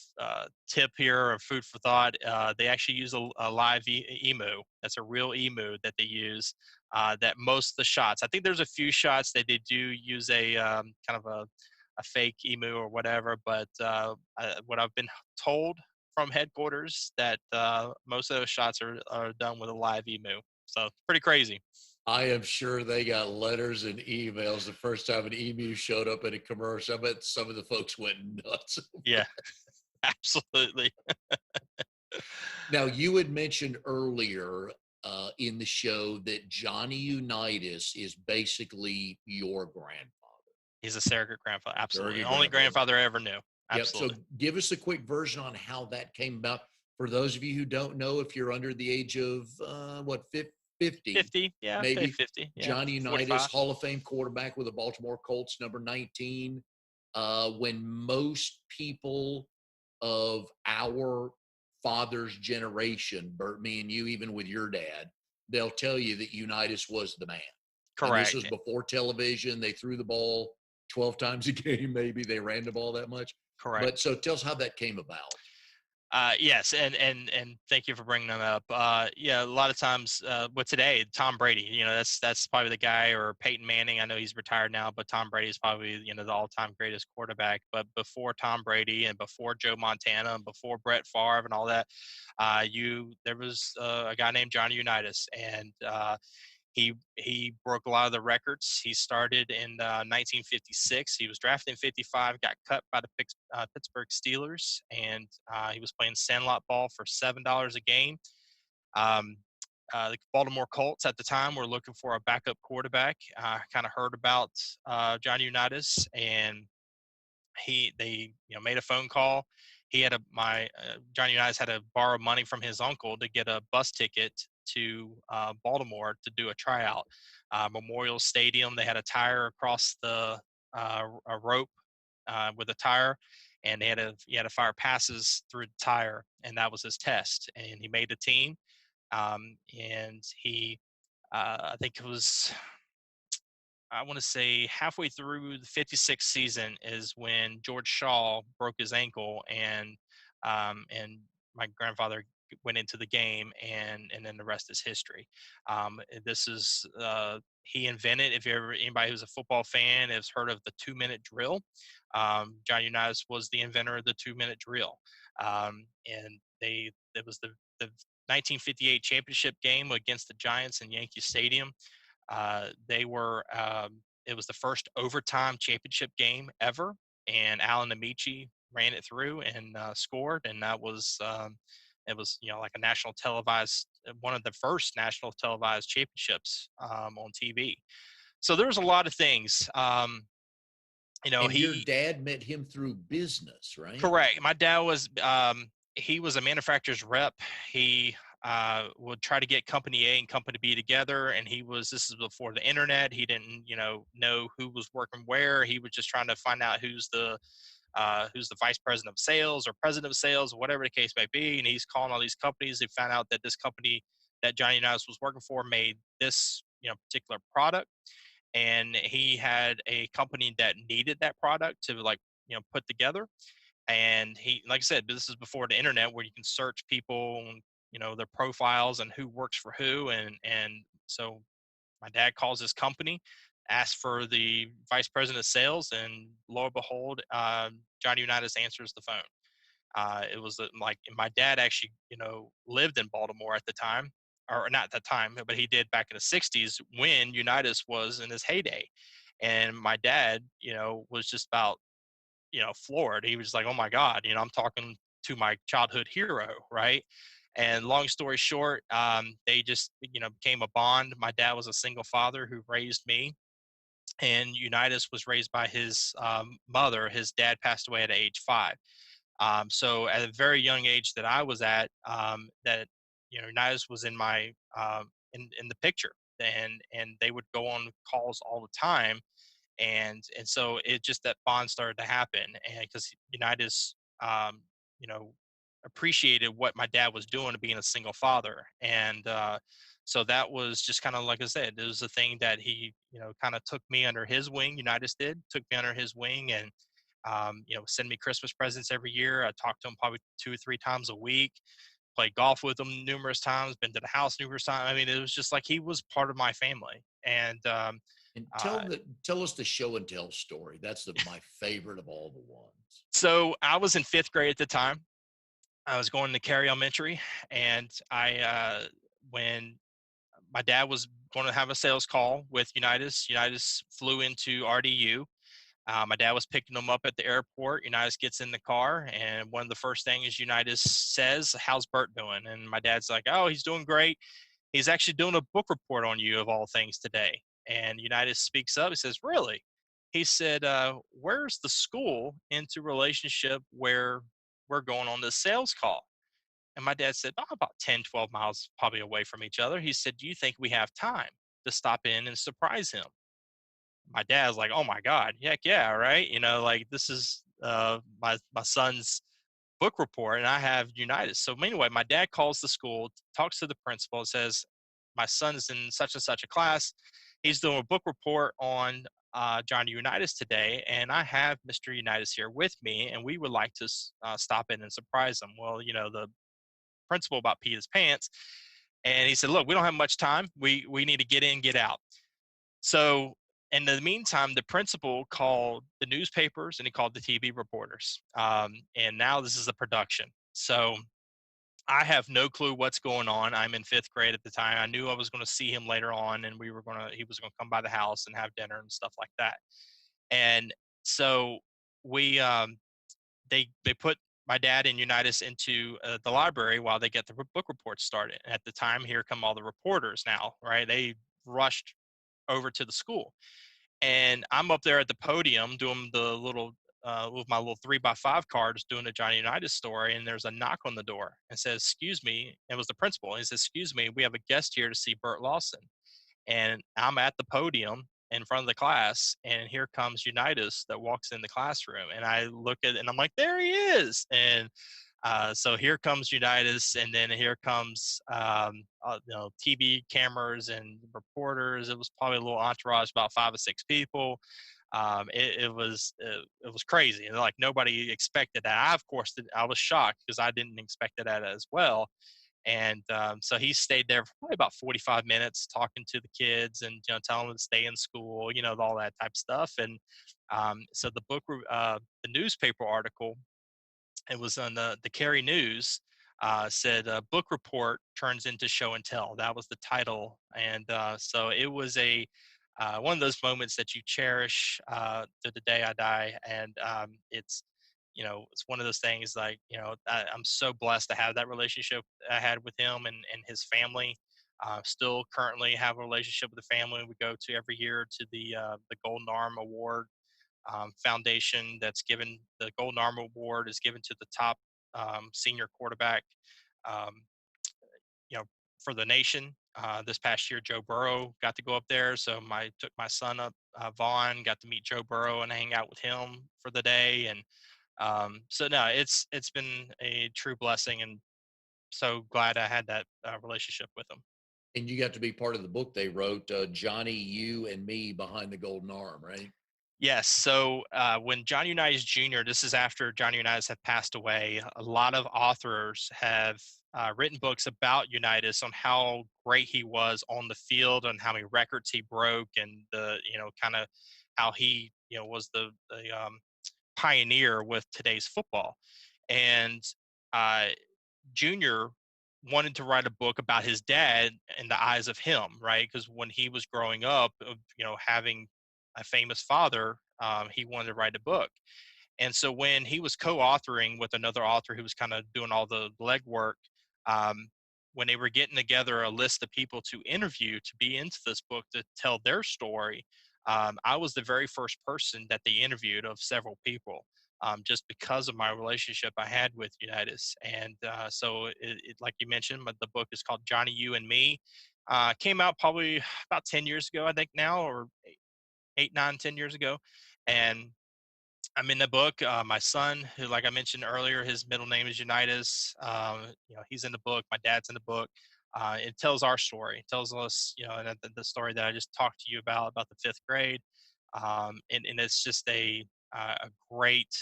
tip here, or food for thought, they actually use a live emu. That's a real emu that they use. That most of the shots, I think there's a few shots that they do use a kind of a fake emu or whatever, but what I've been told from headquarters, that most of those shots are done with a live emu. So pretty crazy. I am sure they got letters and emails the first time an emu showed up in a commercial. I bet some of the folks went nuts. Yeah, absolutely. Now, you had mentioned earlier in the show that Johnny Unitas is basically your grandfather, He's a surrogate grandfather. Absolutely. surrogate Only grandfather. grandfather I ever knew. Yep. So Absolutely. give us a quick version on how that came about. For those of you who don't know, if you're under the age of what, 50, 50. Yeah, I'd say maybe, 50. Yeah, Johnny Unitas, 45. Hall of Fame quarterback with the Baltimore Colts, number 19. When most people of our father's generation, Bert, me and you, even with your dad, they'll tell you that Unitas was the man. And this was Correct. before television. They threw the ball 12 times a game, maybe. They ran the ball that much. But Correct. so tell us how that came about. Yes, and thank you for bringing that up. Yeah, a lot of times with today, Tom Brady, that's probably the guy, or Peyton Manning. I know he's retired now, but Tom Brady is probably the all-time greatest quarterback. But before Tom Brady, and before Joe Montana, and before Brett Favre, and all that, there was a guy named Johnny Unitas, and he broke a lot of the records. He started in 1956. He was drafted in 55, got cut by the Pittsburgh Steelers, and he was playing sandlot ball for $7 a game. Um, the Baltimore Colts at the time were looking for a backup quarterback. I kind of heard about Johnny Unitas, and they made a phone call. He had Johnny Unitas had to borrow money from his uncle to get a bus ticket to Baltimore to do a tryout. Memorial Stadium, they had a tire across a rope with a tire, and he had to fire passes through the tire, and that was his test. And he made the team, and he I think it was, I want to say, halfway through the 56th season is when George Shaw broke his ankle, and my grandfather went into the game, and then the rest is history. This is he invented. If you ever, anybody who's a football fan has heard of the 2-minute drill, John Unitas was the inventor of the 2-minute drill, and it was the 1958 championship game against the Giants in Yankee Stadium. It was the first overtime championship game ever, and Alan Amici ran it through and scored, and it was like a national televised, one of the first national televised championships on TV. So there was a lot of things. And your He dad met him through business, right? Correct. My dad was he was a manufacturer's rep. He would try to get company A and company B together, and this is before the internet. He didn't know who was working where. He was just trying to find out who's the vice president of sales or president of sales, whatever the case may be. And he's calling all these companies. They found out that this company that Johnny Unitas was working for made this particular product, and he had a company that needed that product to like put together. And he, like I said, this is before the internet where you can search people and their profiles and who works for who. And so my dad calls his company, asks for the vice president of sales, and lo and behold, Johnny Unitas answers the phone. It was like my dad actually, lived in Baltimore at the time, or not at the time, but he did back in the '60s when Unitas was in his heyday. And my dad, was just about, floored. He was like, "Oh my God, I'm talking to my childhood hero, right?" And long story short, they just, became a bond. My dad was a single father who raised me, and Unitas was raised by his mother. His dad passed away at age 5. So at a very young age that I was at, that Unitas was in my in the picture, and they would go on calls all the time, and so it just that bond started to happen, and because Unitas, um, you know, appreciated what my dad was doing to being a single father, and so that was just kind of like I said, it was a thing that he kind of took me under his wing. Unitas did took me under his wing, and send me Christmas presents every year. I talked to him probably 2 or 3 times a week. Played golf with him numerous times. Been to the house numerous times. I mean, it was just like he was part of my family. And And uh, tell us the show and tell story. That's my favorite of all the ones. so I was in 5th grade at the time. I was going to Cary Elementary, and when my dad was going to have a sales call with Unitas, Unitas flew into RDU. My dad was picking him up at the airport. Unitas gets in the car, and one of the first things Unitas says, "How's Bert doing?" And my dad's like, "Oh, he's doing great. He's actually doing a book report on you of all things today." And Unitas speaks up. He says, "Really?" He said, "Where's the school into relationship where we're going on this sales call?" And my dad said, "Oh, about 10, 12 miles probably away from each other." He said, "Do you think we have time to stop in and surprise him?" My dad's like, "Oh my God, heck yeah, right?" Like this is my son's book report, and I have Unitas. So anyway, my dad calls the school, talks to the principal, and says, "My son's in such and such a class. He's doing a book report on Johnny Unitas today, and I have Mr. Unitas here with me, and we would like to stop in and surprise him." Well, the principal about peed his pants, and he said, "Look, we don't have much time. We need to get in, get out." So in the meantime, the principal called the newspapers and he called the TV reporters. And now this is a production. So I have no clue what's going on. I'm in 5th grade at the time. I knew I was going to see him later on, and he was going to come by the house and have dinner and stuff like that. And so we, they put my dad and Unitas into the library while they get the book report started. And at the time, here come all the reporters now, right? They rushed over to the school, and I'm up there at the podium doing the little with my little 3x5 cards doing the Johnny Unitas story, and there's a knock on the door and says, "Excuse me." It was the principal. He says, "Excuse me, we have a guest here to see Burt Lawson." And I'm at the podium in front of the class, and here comes Unitas that walks in the classroom, and I look at it and I'm like, "There he is!" And so here comes Unitas, and then here comes TV cameras and reporters. It was probably a little entourage, about 5 or 6 people. It was crazy, and like nobody expected that. I, of course, I was shocked because I didn't expect that as well. And so he stayed there for probably about 45 minutes talking to the kids and telling them to stay in school, all that type of stuff. And so the newspaper article, it was on the Cary News, said book report turns into show and tell. That was the title, and so it was a one of those moments that you cherish to the day I die. And it's one of those things like I'm so blessed to have that relationship I had with him and his family. Still currently have a relationship with the family. We go to every year to the Golden Arm Award foundation. That's given the Golden Arm Award is given to the top senior quarterback, um, you know, for the nation. This past year, Joe Burrow got to go up there, so I took my son up, Vaughn, got to meet Joe Burrow and hang out with him for the day. And so no, it's been a true blessing, and so glad I had that relationship with him. And you got to be part of the book they wrote, Johnny, You and Me Behind the Golden Arm, right? Yes. So when Johnny Unitas Jr., this is after Johnny Unitas had passed away, a lot of authors have written books about Unitas on how great he was on the field and how many records he broke, and the kind of how he was the pioneer with today's football. And uh, Junior wanted to write a book about his dad in the eyes of him, right? Because when he was growing up, having a famous father, he wanted to write a book. And so when he was co-authoring with another author who was kind of doing all the legwork, um, when they were getting together a list of people to interview to be into this book to tell their story, I was the very first person that they interviewed of several people, just because of my relationship I had with Unitas. And so, like you mentioned, the book is called Johnny, You and Me. Came out probably about 10 years ago, I think now, or 8, 9, 10 years ago. And I'm in the book. My son, who, like I mentioned earlier, his middle name is Unitas. He's in the book. My dad's in the book. It tells our story. It tells us, the story that I just talked to you about the fifth grade. And it's just a great.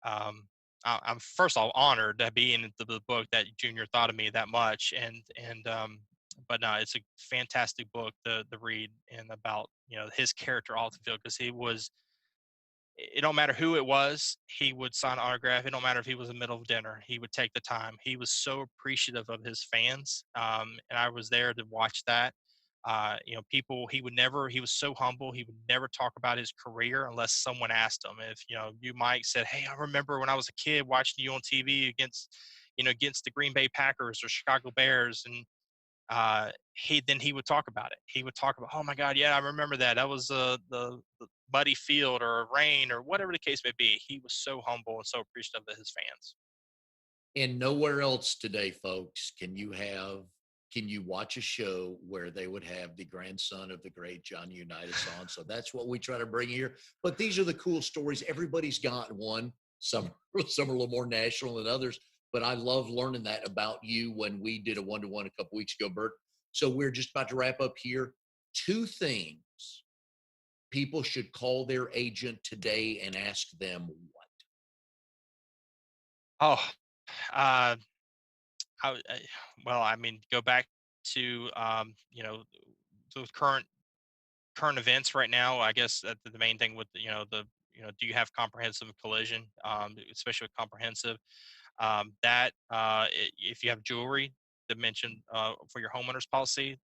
I'm first of all honored to be in the book that Junior thought of me that much, but no, it's a fantastic book to read and about his character off the field, because he was, it don't matter who it was, he would sign an autograph. It don't matter if he was in the middle of dinner, he would take the time. He was so appreciative of his fans, and I was there to watch that. People, he was so humble. He would never talk about his career unless someone asked him. If you Mike said, "Hey, I remember when I was a kid watching you on TV against the Green Bay Packers or Chicago Bears," and he would talk about it. He would talk about, "Oh my God, yeah, I remember that. That was the muddy field or rain or whatever the case may be." He was so humble and so appreciative of his fans. And nowhere else today, folks, can you watch a show where they would have the grandson of the great John Unitas on? So that's what we try to bring here. But these are the cool stories. Everybody's got one. Some some are a little more national than others. But I love learning that about you when we did a one-to-one a couple weeks ago, Bert. So we're just about to wrap up here. Two things people should call their agent today and ask them what. Oh, uh, well, I mean, go back to those current events right now. I guess that the main thing with do you have comprehensive collision, especially with comprehensive, if you have jewelry to mention for your homeowner's policy,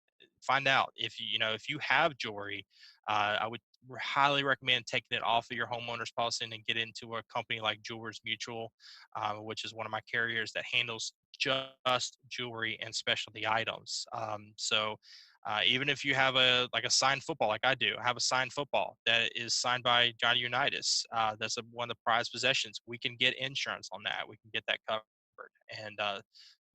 find out if if you have jewelry. I would highly recommend taking it off of your homeowner's policy and then get into a company like Jewelers Mutual, which is one of my carriers that handles just jewelry and specialty items. Even if you have a signed football, like I do, I have a signed football that is signed by Johnny Unitas. That's one of the prized possessions. We can get insurance on that. We can get that covered, and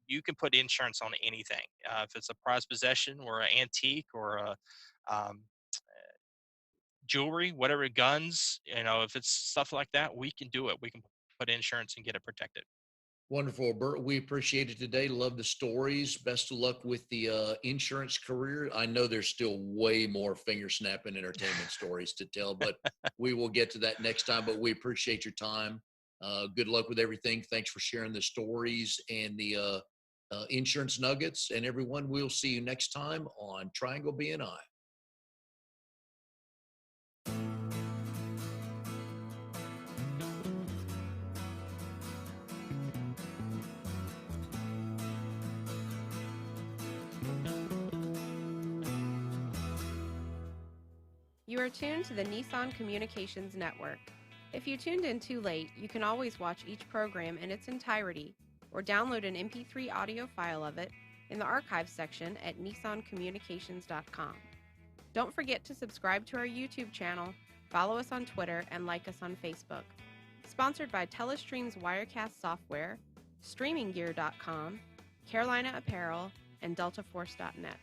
you can put insurance on anything. If it's a prized possession or an antique or a um, jewelry, whatever, guns, if it's stuff like that, we can do it. We can put insurance and get it protected. Wonderful, Bert. We appreciate it today. Love the stories. Best of luck with the insurance career. I know there's still way more finger snapping entertainment stories to tell, but we will get to that next time. But we appreciate your time. Good luck with everything. Thanks for sharing the stories and the insurance nuggets. And everyone, we'll see you next time on Triangle BNI. You are tuned to the Nissan Communications Network. If you tuned in too late, you can always watch each program in its entirety or download an MP3 audio file of it in the archives section at nissancommunications.com. Don't forget to subscribe to our YouTube channel, follow us on Twitter, and like us on Facebook. Sponsored by Telestream's Wirecast software, StreamingGear.com, Carolina Apparel, and DeltaForce.net.